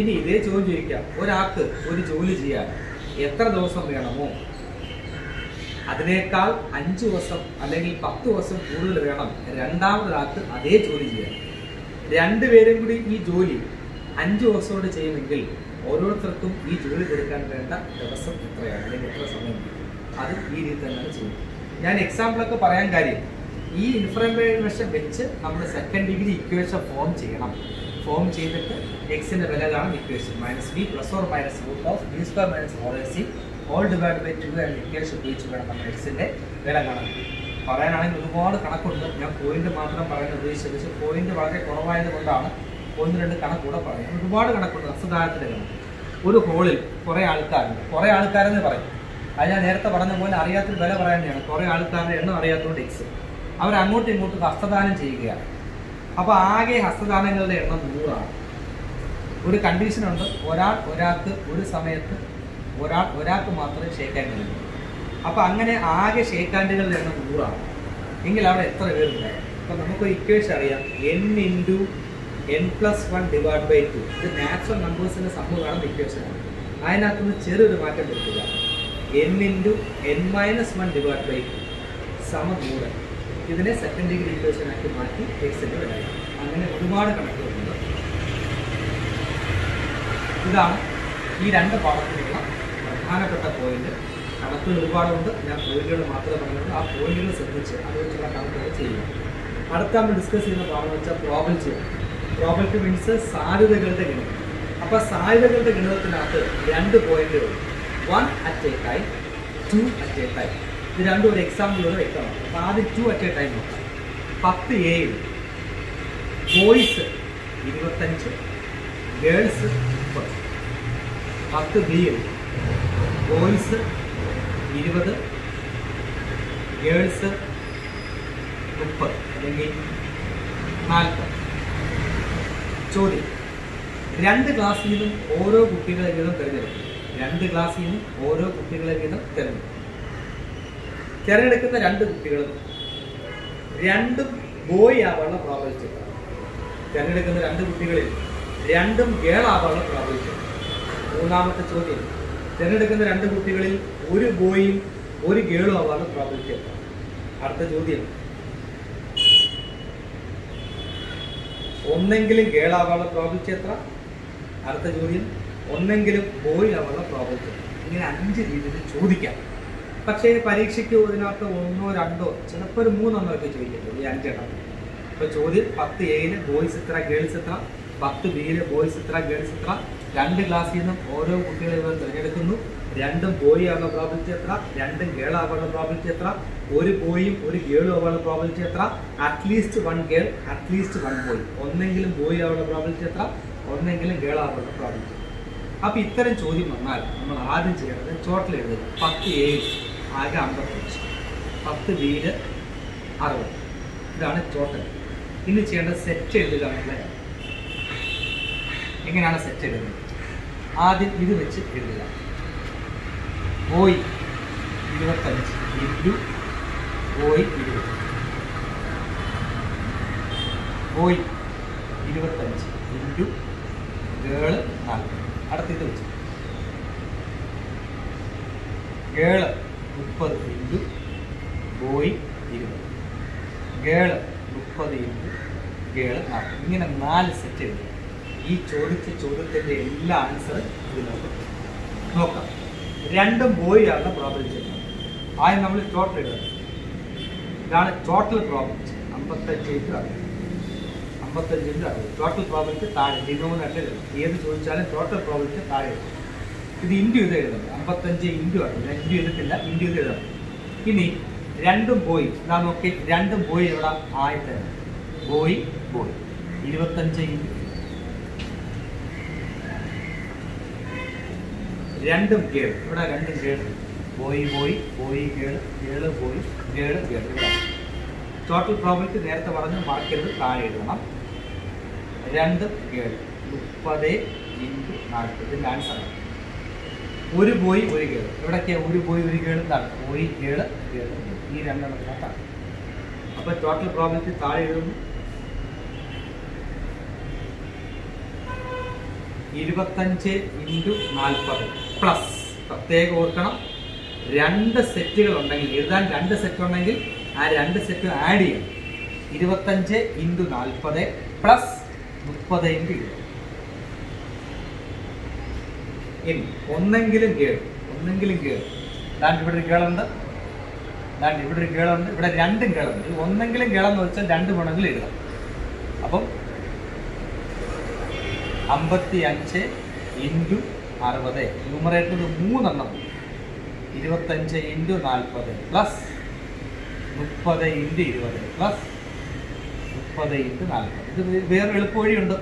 ഇനി ഇതേ ചോദ്യം ചോദിക്കാം, ഒരാൾക്ക് ഒരു ജോലി ചെയ്യാൻ എത്ര ദിവസം വേണമോ അതിനേക്കാൾ 5 ദിവസം അല്ലെങ്കിൽ 10 ദിവസം കൂടുതൽ വേണം രണ്ടാമതൊരാൾക്ക് അതേ ജോലി ചെയ്യാൻ. രണ്ടുപേരും കൂടി ഈ ജോലി 5 ദിവസം കൊണ്ട് ചെയ്യുമെങ്കിൽ ഓരോരുത്തർക്കും ഈ ജോലി കൊടുക്കാൻ വേണ്ട ദിവസം എത്രയാണ് അല്ലെങ്കിൽ എത്ര സമയം, അത് ഈ രീതി തന്നെയാണ് ചെയ്യുന്നത്. ഞാൻ എക്സാമ്പിളൊക്കെ പറയാൻ കാര്യം, ഈ ഇൻഫർമേഷൻ വെച്ച് നമ്മൾ സെക്കൻഡ് ഡിഗ്രി ഇക്വേഷൻ ഫോം ചെയ്യണം. ഫോം ചെയ്തിട്ട് എക്സിന്റെ വില കാണും, equation -b + or - (b²-4ac) all divided by 2 and equation ഉപയോഗിച്ച് വേണം നമ്മൾ എക്സിന്റെ വില കാണാൻ. പറയാനാണെങ്കിൽ ഒരുപാട് കണക്കുണ്ട്. ഞാൻ പോയിന്റ് മാത്രം പറയാൻ ഉദ്ദേശിച്ചത്, പോയിന്റ് വളരെ കുറവായത് കൊണ്ടാണ് 1-2 കണക്കൂടെ പറയുന്നത്. ഒരുപാട് കണക്കുണ്ട്. ഹസ്തദാനത്തിന്റെ കണക്ക്. ഒരു ഹോളിൽ കുറേ ആൾക്കാരുണ്ട്, കുറേ ആൾക്കാരെന്ന് പറയും. അത് ഞാൻ നേരത്തെ പറഞ്ഞ പോലെ അറിയാത്തൊരു വില പറയാനാണ്. കുറേ ആൾക്കാരുടെ എണ്ണം അറിയാത്തതുകൊണ്ട് എക്സ്. അവർ അങ്ങോട്ടും ഇങ്ങോട്ടും ഹസ്തദാനം ചെയ്യുകയാണ്. അപ്പോൾ ആകെ ഹസ്തദാനങ്ങളുടെ എണ്ണം 100 ഒരു കണ്ടീഷനുണ്ട്, ഒരാൾക്ക് ഒരു സമയത്ത് ഒരാൾക്ക് മാത്രമേ ഷേക്ക് ഹാൻഡ് കഴിയൂ. അപ്പോൾ അങ്ങനെ ആകെ ഷേക്ക് ഹാൻഡുകളുടെ എണ്ണം 100 എങ്കിൽ അവിടെ എത്ര പേരുണ്ടാകും? അപ്പോൾ നമുക്കൊരു ഇക്വേഷൻ അറിയാം, n × n+1 / 2. ഇത് നാച്ചുറൽ നമ്പേഴ്സിൻ്റെ സംഭവമാണ് ഇക്വേഷനാണ്. അതിനകത്തുനിന്ന് ചെറിയൊരു മാറ്റം വരുത്തുക, n × n-1 / 2 = 100. ഇതിനെ സെക്കൻഡ് ഡിഗ്രി ഇക്വേഷനാക്കി മാറ്റി എക്സിൻ്റെ വില. അങ്ങനെ ഒരുപാട് കണക്കുകളുണ്ട്. ഇതാണ് ഈ രണ്ട് പാഠത്തിലുള്ള പ്രധാനപ്പെട്ട പോയിന്റ്. കണക്കുകൾ ഒരുപാടുണ്ട്, ഞാൻ പോയിന്റുകൾ മാത്രമേ പറയുന്നത്. ആ പോയിന്റുകൾ ശ്രദ്ധിച്ച് അത് വെച്ചുള്ള കണക്കുകൾ ചെയ്യുക. അടുത്ത നമ്മൾ ഡിസ്കസ് ചെയ്യുന്ന പാഠം വെച്ചാൽ പ്രോബബിലിറ്റി. പ്രോബബിലിറ്റി മീൻസ് സാധ്യതകളുടെ ഗണിതം. അപ്പോൾ സാധ്യതകളുടെ ഗണിതത്തിനകത്ത് 2 പോയിന്റുകൾ, 1 at a time, 2 at a time. ഇത് രണ്ടും ഒരു എക്സാമ്പിളോട് വ്യക്തമാണ്. അപ്പോൾ ആദ്യം 2 at a time നോക്കാം. 10A boys 25, girls 30. 10B boys 20, girls 30 അല്ലെങ്കിൽ 40. ചോദ്യം, 2 ക്ലാസ്സിൽ നിന്നും ഓരോ കുട്ടികളെ വീതം തിരഞ്ഞെടുക്കും. 2 ക്ലാസ്സിൽ നിന്നും ഓരോ കുട്ടികളെ വീതം തിരഞ്ഞെടുക്കും. തിരഞ്ഞെടുക്കുന്ന 2 കുട്ടികളും രണ്ടും ബോയ് ആവാനുള്ള പ്രോബബിലിറ്റി. തിരഞ്ഞെടുക്കുന്ന 2 കുട്ടികളിൽ രണ്ടും ഗേൾ ആവാനുള്ള പ്രോബബിലിറ്റി. മൂന്നാമത്തെ ചോദ്യം, തിരഞ്ഞെടുക്കുന്ന 2 കുട്ടികളിൽ ഒരു ബോയും ഒരു ഗേളും ആവാനുള്ള പ്രോബബിലിറ്റി. അടുത്ത ചോദ്യം, ഒന്നെങ്കിലും ഗേൾ ആവാനുള്ള പ്രോബബിലിറ്റി എത്ര? അടുത്ത ചോദ്യം, ഒന്നെങ്കിലും ബോയ് ആവാനുള്ള പ്രോബബിലിറ്റി. ഇങ്ങനെ 5 രീതിയിൽ ചോദിക്കാം. പക്ഷേ പരീക്ഷയ്ക്ക് ഇതിനകത്ത് 1, 2 ചിലപ്പോൾ ഒരു 3 ഒക്കെ ചോദിക്കത്തുള്ളൂ, ഈ 5 എണ്ണം. ഇപ്പോൾ ചോദ്യം 10A ബോയ്സ് എത്ര, ഗേൾസ് എത്ര? 10B ബോയ്സ് എത്ര, ഗേൾസ് എത്ര? 2 ക്ലാസ്സിൽ നിന്നും ഓരോ കുട്ടികളെ ഇവർ തിരഞ്ഞെടുക്കുന്നു. 2 ബോയ് ആവാനുള്ള പ്രോബബിലിറ്റി എത്ര? 2 ഗേൾ ആവാനുള്ള പ്രോബബിലിറ്റി എത്ര? ഒരു ബോയും ഒരു ഗേളും ആവാനുള്ള പ്രോബബിലിറ്റി എത്ര? At least 1 girl, at least 1 boy. ഒന്നെങ്കിലും ബോയ് ആവാനുള്ള പ്രോബബിലിറ്റി എത്ര? ഒന്നെങ്കിലും ഗേൾ ആവാനുള്ള പ്രോബബിലിറ്റി. അപ്പോൾ ഇത്തരം ചോദ്യം വന്നാൽ നമ്മൾ ആദ്യം ചെയ്യേണ്ടത് ടോട്ടൽ എഴുതുക. 10A ആകെ 55, 10B 60. ഇതാണ് ടോട്ടൽ. ഇനി ചെയ്യേണ്ടത് സെറ്റ് എഴുതുക എന്നുള്ളതാണ്. എങ്ങനെയാണ് സെറ്റ് എഴുതുന്നത്? ആദ്യം ഇത് വെച്ച് എഴുതുക. Boy 25 into boy 20, boy 25 into girl 40. അടുത്ത ഇത് വെച്ച് girl 30 into boy 20, girl 30 into girl 40. ഇങ്ങനെ 4 സെറ്റ് എഴുതുക. ഈ ചോദ്യത്തിൻ്റെ എല്ലാ ആൻസറും ഇതിനോട് നോക്കാം. 2 ബോയ് ആണ് പ്രോബബിലിറ്റി. ആദ്യം നമ്മൾ ടോട്ടൽ എഴുതുക. ഇതാണ് total probability. 55 into 60, 55 into 60. Total probability താഴെ ഡിനോമിനേറ്റർ എഴുതും. ഏത് ചോദിച്ചാലും ടോട്ടൽ പ്രോബബിലിറ്റി താഴെ എഴുതും. ഇത് ഇൻറ്റു ഇത് എഴുതുന്നത് 55 ഇൻറ്റു 60. ഞാൻ ഇൻറ്റു ചെയ്തിട്ടില്ല, ഇൻറ്റു ഇത് എഴുതണം. ഇനി 2 ബോയ്, ഇതാ നോക്കി, 2 ബോയ് എവിടെ? ആദ്യത്തെ ബോയ് 25 ഇൻറ്റു 2 ഗേൾ, ഇവിടെ 2 girl boy boy boy girl girl boy girl girl. Total probability നേരത്തെ പറഞ്ഞു, മറക്കരുത്, താഴെ എഴുതണം. 2 ഗേൾ 30 × 40. ഇതിൻ്റെ ആൻസറാണ്. ഒരു ബോയ് ഒരു ഗേൾ. എവിടെയൊക്കെയാണ് ഒരു ബോയ് ഒരു ഗേൾ? എന്താണ്? ബോയ് ഗേള് ഗേള് ഈ രണ്ടെണ്ണത്തിനകത്താണ്. അപ്പോൾ ടോട്ടൽ പ്രോബിലിറ്റി താഴെ എഴുതുന്നു. 25 × 40 പ്ലസ്, പ്രത്യേകം ഓർക്കണം, 2 സെറ്റുകൾ ഉണ്ടെങ്കിൽ, എഴുതാൻ 2 സെറ്റ് ഉണ്ടെങ്കിൽ ആ 2 സെറ്റ് ആഡ് ചെയ്യണം. 25 × 40 പ്ലസ് 30 × 20. ഇനി ഒന്നെങ്കിലും ഗേൾ ദാണ്ട് ഇവിടെ ഒരു ഗേളുണ്ട്, ദാണ്ട് ഇവിടെ ഒരു ഗേളുണ്ട്, ഇവിടെ 2 ഗേളുണ്ട്. ഒന്നെങ്കിലും ഗേളെന്ന് വെച്ചാൽ 2 വേണമെങ്കിൽ എഴുതാം. അപ്പം 55 × 60 ന്യൂമറേറ്റർ 3 എണ്ണം. 25 × 40 പ്ലസ് 30 × 20 പ്ലസ് 30 × 40. ഇത് വേറെ എളുപ്പവഴിയുണ്ട്.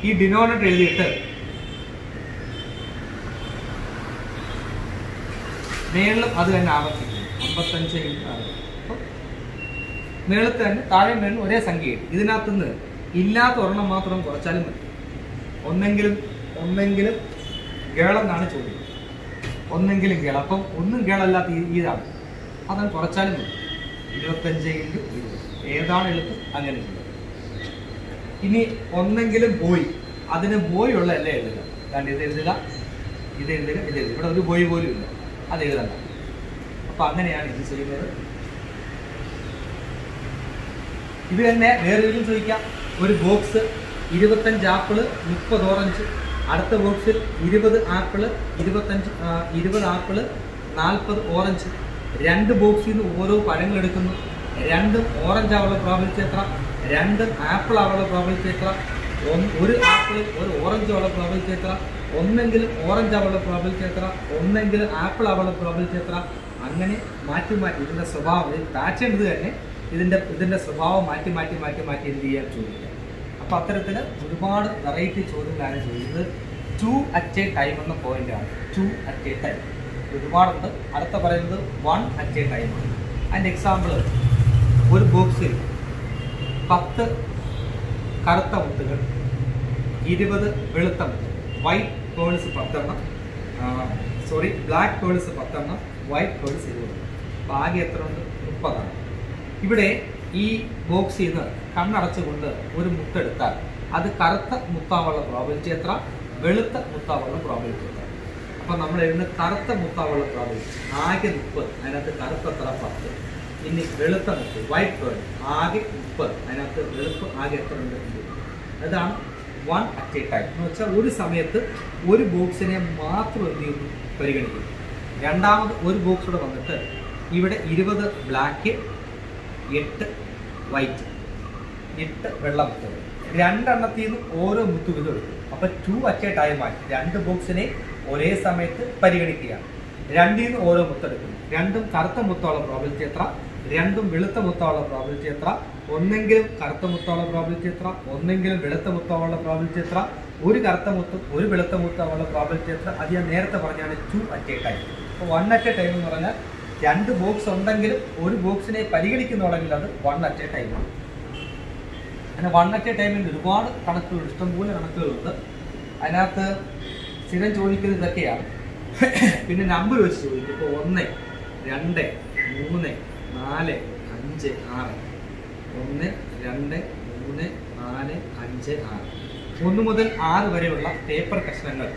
ഈ ഡിനോമിനേറ്റർ എഴുതിയിട്ട് മേളിലും അത് തന്നെ ആവർത്തിക്കുന്നു. 55 × 60. അപ്പം മേളത്ത് തന്നെ താഴെ മേളിൽ ഒരേ സംഖ്യ എഴുതി. ഇതിനകത്ത് നിന്ന് ഇല്ലാത്ത ഒരെണ്ണം മാത്രം കുറച്ചാലും മതി. ഒന്നെങ്കിലും ഗേളെന്നാണ് ചോദ്യം. ഒന്നെങ്കിലും ഗേൾ. അപ്പം ഒന്നും ഗേളല്ലാത്ത ഇതാണ്, അതങ്ങ് കുറച്ചാലും മതി. 25 × 20. ഏതാണ് എളുപ്പം അങ്ങനെ എഴുതുക. ഇനി ഒന്നെങ്കിലും ബോയ്, അതിന് ബോയ് ഉള്ള അല്ലേ എഴുതുക. കാരണം ഇത് എഴുതുക, ഇത് എഴുതുക, ഇത് എഴുതുക. ഇവിടെ ഒരു ബോയ് പോലും ഇല്ല, അത് എഴുതണ്ട. അപ്പം അങ്ങനെയാണ് ഇത് ചെയ്യുന്നത്. ഇത് തന്നെ വേറെ രീതിയിൽ ചോദിക്കാം. ഒരു ബോക്സ് 25 ആപ്പിള് 30 ഓറഞ്ച്. അടുത്ത ബോക്സിൽ 20 ആപ്പിള് 20 ആപ്പിള് 40 ഓറഞ്ച്. 2 ബോക്സിൽ നിന്ന് ഓരോ പഴങ്ങൾ എടുക്കുന്നു. 2 ഓറഞ്ച് ആവുള്ള പ്രോബിലിറ്റി എത്ര? 2 ആപ്പിൾ ആവുള്ള പ്രോബിലിറ്റി എത്ര? 1 ആപ്പിൾ 1 ഓറഞ്ച് ആവുള്ള പ്രോബിലിറ്റി എത്ര? ഒന്നെങ്കിലും ഓറഞ്ച് ആവുള്ള പ്രോബിലിറ്റി എത്ര? ഒന്നെങ്കിലും ആപ്പിൾ ആവുള്ള പ്രോബിലിറ്റി എത്ര? അങ്ങനെ മാറ്റി ഇതിൻ്റെ സ്വഭാവം പാറ്റേൺ ഇത് തന്നെ. ഇതിൻ്റെ സ്വഭാവം മാറ്റി എന്ത് ചെയ്യാൻ ചോദിക്കാം. അപ്പം അത്തരത്തിൽ ഒരുപാട് വെറൈറ്റി ചോദ്യങ്ങളാണ് ചോദിക്കുന്നത്. 2 at a time എന്ന പോയിന്റാണ്. 2 at a time ഒരുപാടുണ്ട്. അടുത്ത പറയുന്നത് 1 at a time ആണ്. അതിൻ്റെ എക്സാമ്പിൾ, ഒരു ബോക്സിൽ 10 കറുത്ത മുത്തുകൾ, 20 വെളുത്ത മുത്തുകൾ. വൈറ്റ് പേൾസ് 10 എണ്ണം, ബ്ലാക്ക് പേൾസ് 10 എണ്ണം, വൈറ്റ് പേൾസ് 20. അപ്പോൾ ആകെ എത്ര ഉണ്ട്? 30 ആണ്. ഇവിടെ ഈ ബോക്സിൽ നിന്ന് കണ്ണടച്ചുകൊണ്ട് ഒരു മുത്തെടുത്താൽ അത് കറുത്ത മുത്താവുള്ള പ്രോബിലിറ്റി എത്ര? വെളുത്ത മുത്താവുള്ള പ്രോബിലിറ്റി എത്ര? അപ്പം നമ്മൾ എഴുതുന്ന കറുത്ത മുത്താവുള്ള പ്രോബിലിറ്റി ആകെ 30. അതിനകത്ത് കറുത്ത എത്ര? 10. ഇനി വെളുത്ത മുത്ത് വൈറ്റ് പേൾ ആകെ 30. അതിനകത്ത് വെളുപ്പ് ആകെ എത്ര ഉണ്ട്? 20. അതാണ് 1 at a time എന്ന് വെച്ചാൽ ഒരു സമയത്ത് ഒരു ബോക്സിനെ മാത്രം എന്ത് ചെയ്യുന്നു? പരിഗണിക്കുന്നു. രണ്ടാമത് ഒരു ബോക്സ് കൂടെ വന്നിട്ട് ഇവിടെ 20 ബ്ലാക്ക്, 8 വൈറ്റ്, 8 വെള്ള മുത്തുകൾ. 2 എണ്ണത്തിൽ നിന്ന് ഓരോ മുത്തു വീതം എടുക്കും. അപ്പം 2 at a time ആയി 2 ബോക്സിനെ ഒരേ സമയത്ത് പരിഗണിക്കുകയാണ്. 2 നിന്ന് ഓരോ മുത്തെടുക്കുന്നു. 2ഉം കറുത്ത മുത്തുള്ള പ്രോബിലിറ്റി എത്ര? 2ഉം വെളുത്ത മുത്തുള്ള പ്രോബിലിറ്റി എത്ര? ഒന്നെങ്കിലും കറുത്ത മുത്തുള്ള പ്രോബിലിറ്റി എത്ര? ഒന്നെങ്കിലും വെളുത്ത മുത്തുള്ള പ്രോബിലിറ്റി എത്ര? ഒരു കറുത്ത മുത്തും ഒരു വെളുത്ത മുത്തുള്ള പ്രോബിലിറ്റി എത്ര? അത് ഞാൻ നേരത്തെ പറഞ്ഞാണ് 2 at a time. അപ്പോൾ 1 at a time എന്ന് പറഞ്ഞാൽ 2 ബോക്സ് ഉണ്ടെങ്കിലും ഒരു ബോക്സിനെ പരിഗണിക്കുന്നുണ്ടെങ്കിൽ അത് 1 at a time ആണ്. അങ്ങനെ 1 at a ടൈമിൽ ഒരുപാട് കണക്കുകൾ, ഇഷ്ടംപോലെ കണക്കുകളുണ്ട്. അതിനകത്ത് സ്ഥിരം ചോദിക്കുന്നത് ഇതൊക്കെയാണ്. പിന്നെ നമ്പർ വെച്ച് ചോദിക്കും. ഇപ്പോൾ 1, 2, 3, 4, 5, 6. 1, 2, 3, 4, 5, 6. 1 മുതൽ 6 വരെയുള്ള പേപ്പർ കഷ്ണങ്ങൾ.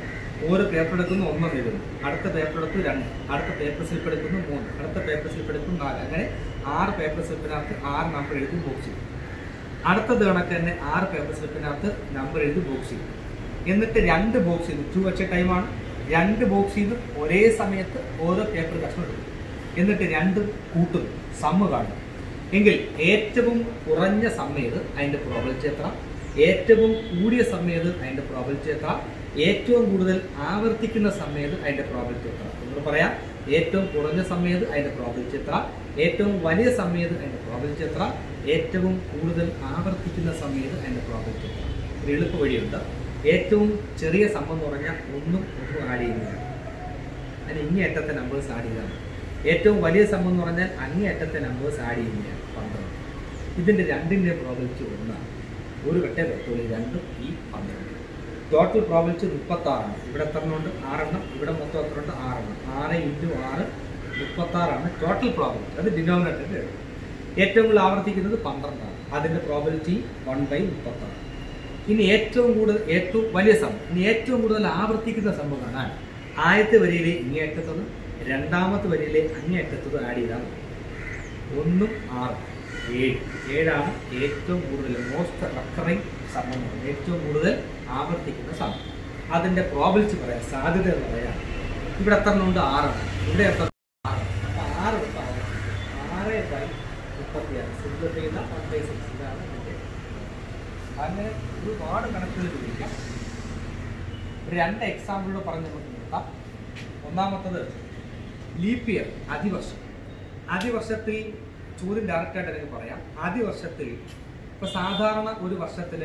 ഓരോ പേപ്പർ എടുക്കുന്നു 1 എഴുതുന്നു. അടുത്ത പേപ്പർ എടുത്ത് 2, അടുത്ത പേപ്പർ സ്ലിപ്പ് എടുക്കുന്നു 3, അടുത്ത പേപ്പർ സ്ലിപ്പ് എടുക്കുന്നു 4. അങ്ങനെ 6 പേപ്പർ സ്ലിപ്പിനകത്ത് 6 നമ്പർ എഴുതി ബോക്സ് ചെയ്യും. അടുത്തത് കണക്ക് തന്നെ 6 പേപ്പർ സ്ലിപ്പിനകത്ത് നമ്പർ എഴുതി ബോക്സ് ചെയ്യും. എന്നിട്ട് 2 ബോക്സ് ചെയ്തു. 2 at a time ആണ്. 2 ബോക്സ് ചെയ്ത് ഒരേ സമയത്ത് ഓരോ പേപ്പർ കഷ്ണം എടുക്കും. എന്നിട്ട് 2 കൂട്ടും, സമ്മ് കാണും. എങ്കിൽ ഏറ്റവും കുറഞ്ഞ സമ്മേത് അതിൻ്റെ പ്രോബിലിറ്റി എത്ര? ഏറ്റവും കൂടിയ സമ്മേത് അതിൻ്റെ പ്രോബിലിറ്റി എത്ര? ഏറ്റവും കൂടുതൽ ആവർത്തിക്കുന്ന സമയത്ത് അതിൻ്റെ പ്രോബിലിറ്റി എത്ര? നമ്മൾ പറയാം, ഏറ്റവും കുറഞ്ഞ സമയത്ത് അതിൻ്റെ പ്രോബിലിറ്റി എത്ര? ഏറ്റവും വലിയ സമയത്ത് അതിൻ്റെ പ്രോബിലിറ്റി എത്ര? ഏറ്റവും കൂടുതൽ ആവർത്തിക്കുന്ന സമയത്ത് അതിൻ്റെ പ്രോബിലിറ്റി എത്ര? ഒരു എളുപ്പ വഴിയുണ്ട്. ഏറ്റവും ചെറിയ സംഭവം എന്ന് പറഞ്ഞാൽ ഒന്നും ആഡ് ചെയ്യുന്നില്ല. അതിന് ഇങ്ങേയറ്റത്തെ നമ്പേഴ്സ് ആഡ് ചെയ്താൽ മതി. ഏറ്റവും വലിയ സം എന്ന് പറഞ്ഞാൽ അങ്ങേയറ്റത്തെ നമ്പേഴ്സ് ആഡ് ചെയ്യുന്നതാണ് 12. ഇതിൻ്റെ രണ്ടിൻ്റെ പ്രോബിലിറ്റി 1 ഒരു വെട്ടേ പറ്റുള്ളൂ, രണ്ടും ഈ 12. Total probability 36. ഇവിടെ എത്ര ഉണ്ട്? 6 ഇവിടെ മൊത്തം എത്ര ഉണ്ട്? 6. 6 × 6 36 ടോട്ടൽ പ്രോബിലിറ്റി. അത് ഡിനോമിനേറ്ററിൽ എഴുതും. ഏറ്റവും കൂടുതൽ ആവർത്തിക്കുന്നത് 12. അതിൻ്റെ പ്രോബിലിറ്റി 1/36. ഇനി ഏറ്റവും വലിയ സം, ഇനി ഏറ്റവും കൂടുതൽ ആവർത്തിക്കുന്ന സംഭവം കാണാൻ ആദ്യത്തെ വരിയിലെ ഇങ്ങേയറ്റത്തത് രണ്ടാമത്തെ വരിയിലെ അങ്ങേയറ്റത്തത് ആഡ് ചെയ്താൽ 1 6 7. 7 ഏറ്റവും കൂടുതൽ മോസ്റ്റ് റെക്കറിങ് സംഭവം, ഏറ്റവും കൂടുതൽ ആവർത്തിക്കുന്ന സംഭവം. അതിൻ്റെ പ്രോബിലിറ്റി പറയാം, സാധ്യത എന്ന് പറയാം. ഇവിടെ എത്ര ഉണ്ട്? 6. ഇവിടെ എത്ര? 6. അപ്പോൾ 6/36 സിംപ്ലിഫൈ ചെയ്ത 1/6 ഇതാണ് ഇതിൻ്റെ. അങ്ങനെ ഒരുപാട് കണക്കുകൾ ചോദിക്കാം. 2 എക്സാമ്പിളോട് പറഞ്ഞ് നമുക്ക് നിർത്താം. ഒന്നാമത്തത് ലീപ്പ് ഇയർ, അതിവർഷം. അതിവർഷത്തിൽ ചോദ്യം ഡയറക്റ്റായിട്ട് എനിക്ക് പറയാം. അതിവർഷത്തിൽ ഇപ്പോൾ സാധാരണ ഒരു വർഷത്തിൽ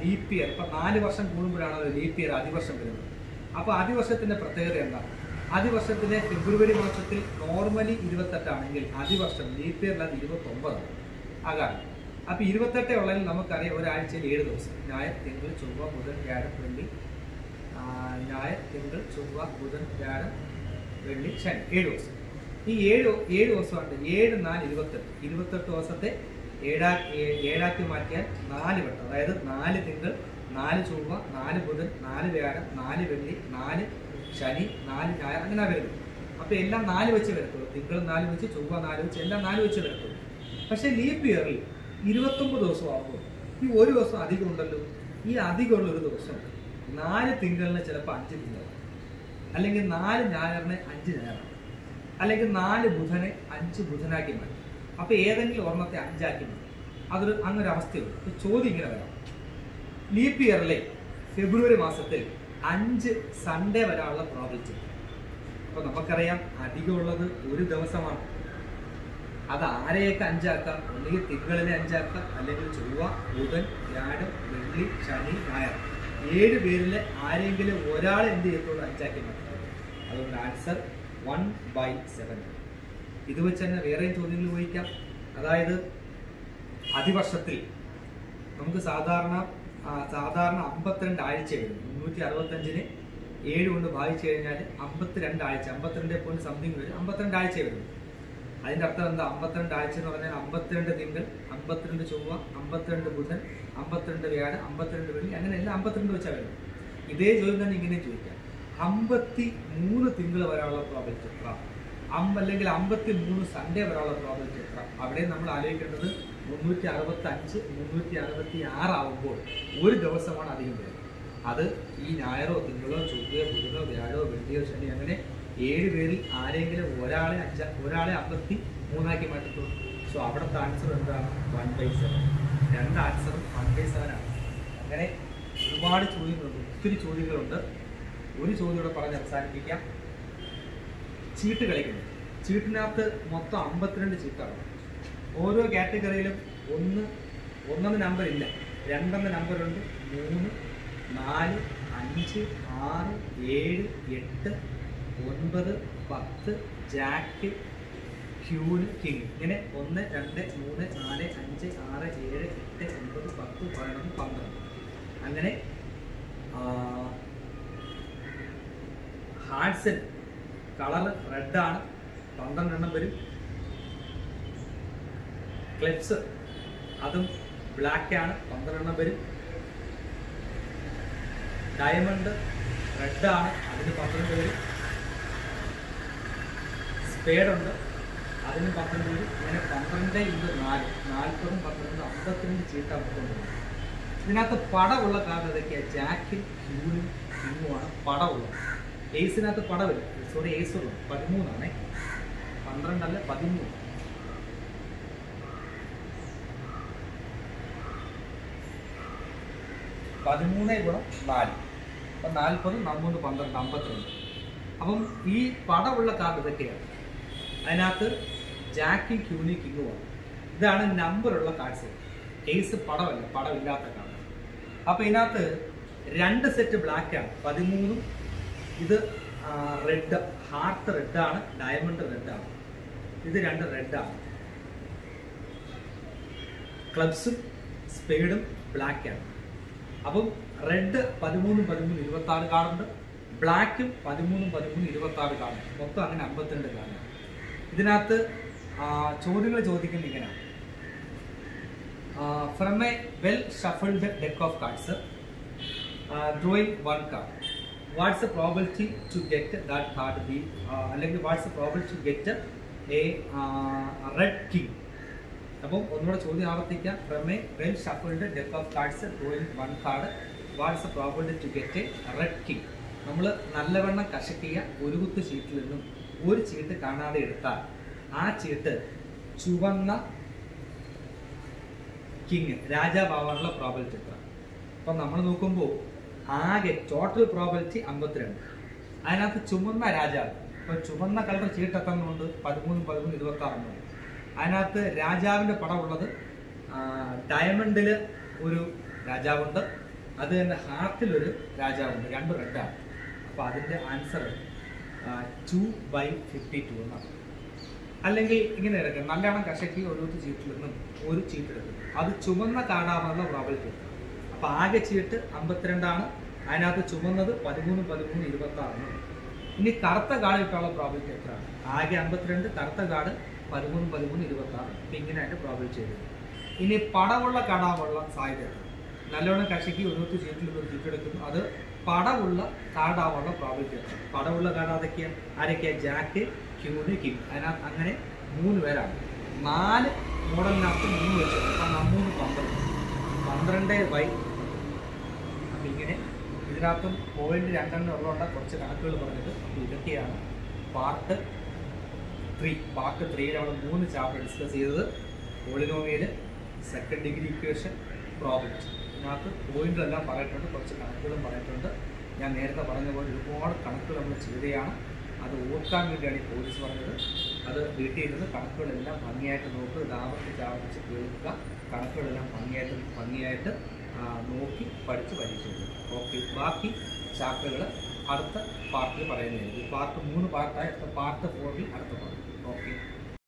ലീപ്പ് ഇയർ, ഇപ്പോൾ 4 വർഷം കൂടുമ്പോഴാണ് ഒരു ലീപ്പ് ഇയർ അതിവർഷം വരുന്നത്. അപ്പോൾ അതിവർഷത്തിൻ്റെ പ്രത്യേകത എന്താണ്? അതിവർഷത്തിലെ ഫെബ്രുവരി മാസത്തിൽ നോർമലി 28 ആണെങ്കിൽ അതിവർഷം ലീപ്പ് ഇയറിൽ അത് 29 ആകാം. അപ്പോൾ 28 ഉള്ളതിൽ നമുക്കറിയാം ഒരാഴ്ചയിൽ 7 ദിവസം. ഞായർ, തിങ്കൾ, ചൊവ്വ, ബുധൻ, വ്യാഴം, വെള്ളി. ഞായർ, തിങ്കൾ, ചൊവ്വ, ബുധൻ, വ്യാഴം, വെള്ളി, ശനി, 7 ദിവസം. ഈ 7 ദിവസമുണ്ട്. 7 4 28 ദിവസത്തെ 7 മാറ്റിയാൽ 4 വട്ടം, അതായത് 4 തിങ്കൾ, 4 ചൊവ്വ, 4 ബുധൻ, 4 വ്യാഴം, 4 വെള്ളി, 4 ശനി, 4 ഞായർ, അങ്ങനെ വരുന്നത്. അപ്പോൾ എല്ലാം 4 വെച്ച് വരത്തുള്ളൂ. തിങ്കൾ 4 വെച്ച്, ചൊവ്വ 4 വെച്ച്, എല്ലാം 4 വെച്ച് വരത്തുള്ളൂ. പക്ഷേ ലീപ്പ് ഇയറിൽ 29 ദിവസം ആകുമ്പോൾ ഈ ഒരു ദിവസം അധികം ഉണ്ടല്ലോ. ഈ അധികമുള്ള ഒരു ദിവസം 4 തിങ്കളിന് ചിലപ്പോൾ 5 തിങ്കളാണ്, അല്ലെങ്കിൽ 4 ഞായറിന് 5 ഞായറാണ്, അല്ലെങ്കിൽ 4 ബുധനെ 5 ബുധനാക്കി മാറ്റി. അപ്പോൾ ഏതെങ്കിലും ഒരെണ്ണത്തെ 5 ആക്കി മാറ്റി. അങ്ങനൊരു അവസ്ഥയുണ്ട്. ഇപ്പോൾ ചോദ്യം ഇങ്ങനെ വരാം. ലീപ്പ് ഇയറിലെ ഫെബ്രുവരി മാസത്തിൽ 5 സൺഡേ വരാനുള്ള പ്രോബിലിറ്റി. അപ്പോൾ നമുക്കറിയാം അധികമുള്ളത് ഒരു ദിവസമാണ്. അത് ആരെയൊക്കെ 5 ആക്കാം? ഒന്നുകിൽ തിങ്കളിനെ 5 ആക്കാം, അല്ലെങ്കിൽ ചൊവ്വ, ബുധൻ, വ്യാഴം, വെള്ളി, ശനി, ഞായർ. 7 പേരിൽ ആരെങ്കിലും ഒരാൾ എന്ത് ചെയ്യത്തുള്ളൂ? 5 ആക്കി മാറ്റും. അതുകൊണ്ട് ആൻസർ 1/7. ഇത് വെച്ച് തന്നെ വേറെയും ചോദ്യങ്ങൾ ചോദിക്കാം. അതായത് അതിവർഷത്തിൽ നമുക്ക് സാധാരണ 52 ആഴ്ച വരും. 365-നെ 7 കൊണ്ട് ഭാഗിച്ചു കഴിഞ്ഞാൽ 52 ആഴ്ച, 52.something വരും. 52 ആഴ്ച വരും. അതിൻ്റെ അർത്ഥം എന്താ? 52 ആഴ്ച എന്ന് പറഞ്ഞാൽ 52 തിങ്കൾ, 52 ചൊവ്വ, 52 ബുധൻ, 52 വ്യാഴം, 52 വെള്ളി, അങ്ങനെ എല്ലാം 52 വെച്ചാൽ വരും. ഇതേ ചോദ്യം തന്നെ ഇങ്ങനെ ചോദിക്കാം. 53 തിങ്കൾ വരാനുള്ള പ്രോബിലിറ്റി എത്ര? അല്ലെങ്കിൽ 53 സൺഡേ വരാനുള്ള പ്രോബിലിറ്റി എത്ര? അവിടെ നമ്മൾ ആലോചിക്കേണ്ടത് 365, 366 ആവുമ്പോൾ ഒരു ദിവസമാണ് അധികം വരുന്നത്. അത് ഈ ഞായറോ, തിങ്കളോ, ചൊവ്വയോ, ബുധനോ, വ്യാഴോ, വെള്ളിയോ, ശനി, അങ്ങനെ 7 പേരിൽ ആരെങ്കിലും ഒരാളെ 53 ആക്കി മാറ്റത്തുള്ളൂ. സോ അവിടുത്തെ ആൻസർ എന്താണ്? 1/7. 2 ആൻസറും 1/7 ആണ്. അങ്ങനെ ഒരുപാട് ചോദ്യങ്ങളുണ്ട്, ഒത്തിരി ചോദ്യങ്ങളുണ്ട്. ഒരു ചോദ്യം കൂടെ പറഞ്ഞ് അവസാനിപ്പിക്കാം. ചീട്ട് കളിക്കുന്നു. ചീട്ടിനകത്ത് മൊത്തം 52 ചീട്ടാണ്. ഓരോ കാറ്റഗറിയിലും 1 നമ്പർ ഇല്ല, 2 നമ്പറുണ്ട്, 3, 4, 5, 6, 7, 8, 9, 10, ജാക്ക്, ക്യൂന്, കിങ്. ഇങ്ങനെ 1 2 3 4 5 6 7 8 9 10 11 12. അങ്ങനെ ഹാർട്സിന് കളർ റെഡാണ്, 12 വരും. ക്ലിപ്സ് അതും ബ്ലാക്കാണ്, 12 വരും. ഡയമണ്ട് റെഡാണ്, അതിന് 12 വരും. സ്പേഡുണ്ട്, അതിന് 12 വരും. ഇങ്ങനെ 12 × 4 40, 12, 52 ചീട്ട കൊണ്ടുവരും. ഇതിനകത്ത് പടമുള്ള കാരണം ഇതൊക്കെയാണ്. ജാക്കും ക്യൂനും കിങ്ങുമാണ് പടമുള്ളത്. ഏസിനകത്ത് പടമില്ല, സോറി ഏസ് ഉള്ളു 13 ആണേ, 12 അല്ല 13. ×4 അപ്പം 40, 13, 12, 52. അപ്പം ഈ പടമുള്ള കാർഡ് ഇതൊക്കെയാണ്. അതിനകത്ത് ജാക്കി, ക്യൂനി, കിങ്ങുമാണ്. ഇതാണ് നമ്പറുള്ള കാർഡ്സ്. കേസ് പടമല്ല, പടമില്ലാത്ത കാർഡ്. അപ്പം ഇതിനകത്ത് 2 സെറ്റ് ബ്ലാക്കാണ്, 13. ഇത് റെഡ്, ഹാർട്ട് റെഡാണ്, ഡയമണ്ട് റെഡാണ്. ഇത് രണ്ട് റെഡാണ്. ക്ലബ്സും സ്പേഡും ബ്ലാക്കാണ്. അപ്പം റെഡ് 13, 13, 26 കാർഡുണ്ട്. ബ്ലാക്കും 13, 13, 26 കാർഡുണ്ട്. മൊത്തം അങ്ങനെ 52 കാർഡാണ്. ഇതിനകത്ത് ചോദ്യങ്ങൾ ചോദിക്കുന്നത് ഇങ്ങനെയാണ്. From A well shuffled deck of cards, drawing one card, what's the probability to get that card be അല്ലെങ്കിൽ what's the probability to get a red king? അപ്പോൾ ഒന്നുകൂടെ ചോദ്യം ആവർത്തിക്കാം. From A well shuffled deck of cards, drawing one card, what's the probability to get a red king? നമ്മൾ നല്ലവണ്ണം കഷക്കിയ ഒരു കുത്ത് ചീട്ടിൽ നിന്നും ഒരു ചീട്ട് കാണാതെ എടുത്താൽ ആ ചീട്ട് ചുവന്ന കിങ്, രാജാവാകാനുള്ള പ്രോബിലിറ്റി എത്ര? അപ്പം നമ്മൾ നോക്കുമ്പോൾ ആകെ ടോട്ടൽ പ്രോബിലിറ്റി 52. അതിനകത്ത് ചുമന്ന രാജാവ്, ഇപ്പം ചുവന്ന കളർ ചീട്ടെത്തുന്നുണ്ട് 13, 13, 26. അതിനകത്ത് രാജാവിൻ്റെ പടമുള്ളത് ഡയമണ്ടിൽ ഒരു രാജാവുണ്ട്, അത് തന്നെ ഹാർട്ടിലൊരു രാജാവുണ്ട്. രണ്ട് റെഡാണ്. അപ്പോൾ അതിൻ്റെ ആൻസർ 2/52 എന്നാണ്. അല്ലെങ്കിൽ ഇങ്ങനെ എടുക്കാം, നല്ലോണം കഷക്കി ഒരു ചീട്ടിൽ നിന്നും ഒരു ചീട്ടെടുക്കും, അത് ചുവന്ന കാർഡാവാനുള്ള പ്രോബിലിറ്റി. അപ്പോൾ ആകെ ചീട്ട് 52ആണ്. അതിനകത്ത് ചുമന്നത് 13, 13, 26. ഇനി കറുത്ത കാർഡ് കിട്ടാനുള്ള പ്രോബിലിറ്റി എത്രയാണ്? ആകെ 52, കറുത്ത കാർഡ് 13, 13, 26. ഇപ്പം ഇങ്ങനെയായിട്ട് പ്രോബിലിറ്റി ചെയ്തത്. ഇനി പടമുള്ള കാർഡാവുള്ള സാധ്യത, നല്ലോണം കഷക്കി ഒരു ചീട്ടിൽ ഒരു ചീട്ടെടുക്കുന്നു, അത് പടമുള്ള കാർഡാവാനുള്ള പ്രോബിലിറ്റി എത്ര? പടമുള്ള കാർഡ് അതൊക്കെയാണ് ആരൊക്കെയാണ്? Jack, queen, king. അതിനകത്ത് അങ്ങനെ 3 പേരാണ്. 4 മോഡലിനകത്ത് 3 വെച്ച്, അപ്പം 3 12/. അപ്പം ഇങ്ങനെ ഇതിനകത്തും പോയിന്റ് 2 ഉള്ളതുകൊണ്ട് കുറച്ച് കണക്കുകൾ പറഞ്ഞത്. അപ്പോൾ ഇതൊക്കെയാണ് പാർട്ട് 3. പാർട്ട് 3 നമ്മൾ 3 ചാപ്റ്റർ ഡിസ്കസ് ചെയ്തത്. Polynomial, second degree equation, probability. ഇതിനകത്ത് പോയിന്റെല്ലാം പറഞ്ഞിട്ടുണ്ട്, കുറച്ച് കണക്കുകളും പറഞ്ഞിട്ടുണ്ട്. ഞാൻ നേരത്തെ പറഞ്ഞ പോലെ ഒരുപാട് കണക്കുകൾ നമ്മൾ ചെയ്തതാണ്. അത് ഓർക്കാൻ വേണ്ടിയാണ് ഈ പോലീസ് പറഞ്ഞത്. അത് വീട്ടിൽ ഇരുന്ന് കണക്കുകളെല്ലാം ഭംഗിയായിട്ട് നോക്കുക, ആവർത്തിച്ച് കേൾക്കുക, കണക്കുകളെല്ലാം ഭംഗിയായിട്ട് നോക്കി പഠിച്ച് പരീക്ഷ എഴുതുക. ഓക്കെ, ബാക്കി ചാപ്റ്ററുകൾ അടുത്ത പാർട്ടിൽ പറയുന്നതായിരിക്കും. പാർട്ട് 3 പാർട്ടായി അടുത്ത പാർട്ട് 4 അടുത്ത പാർട്ട്. ഓക്കെ.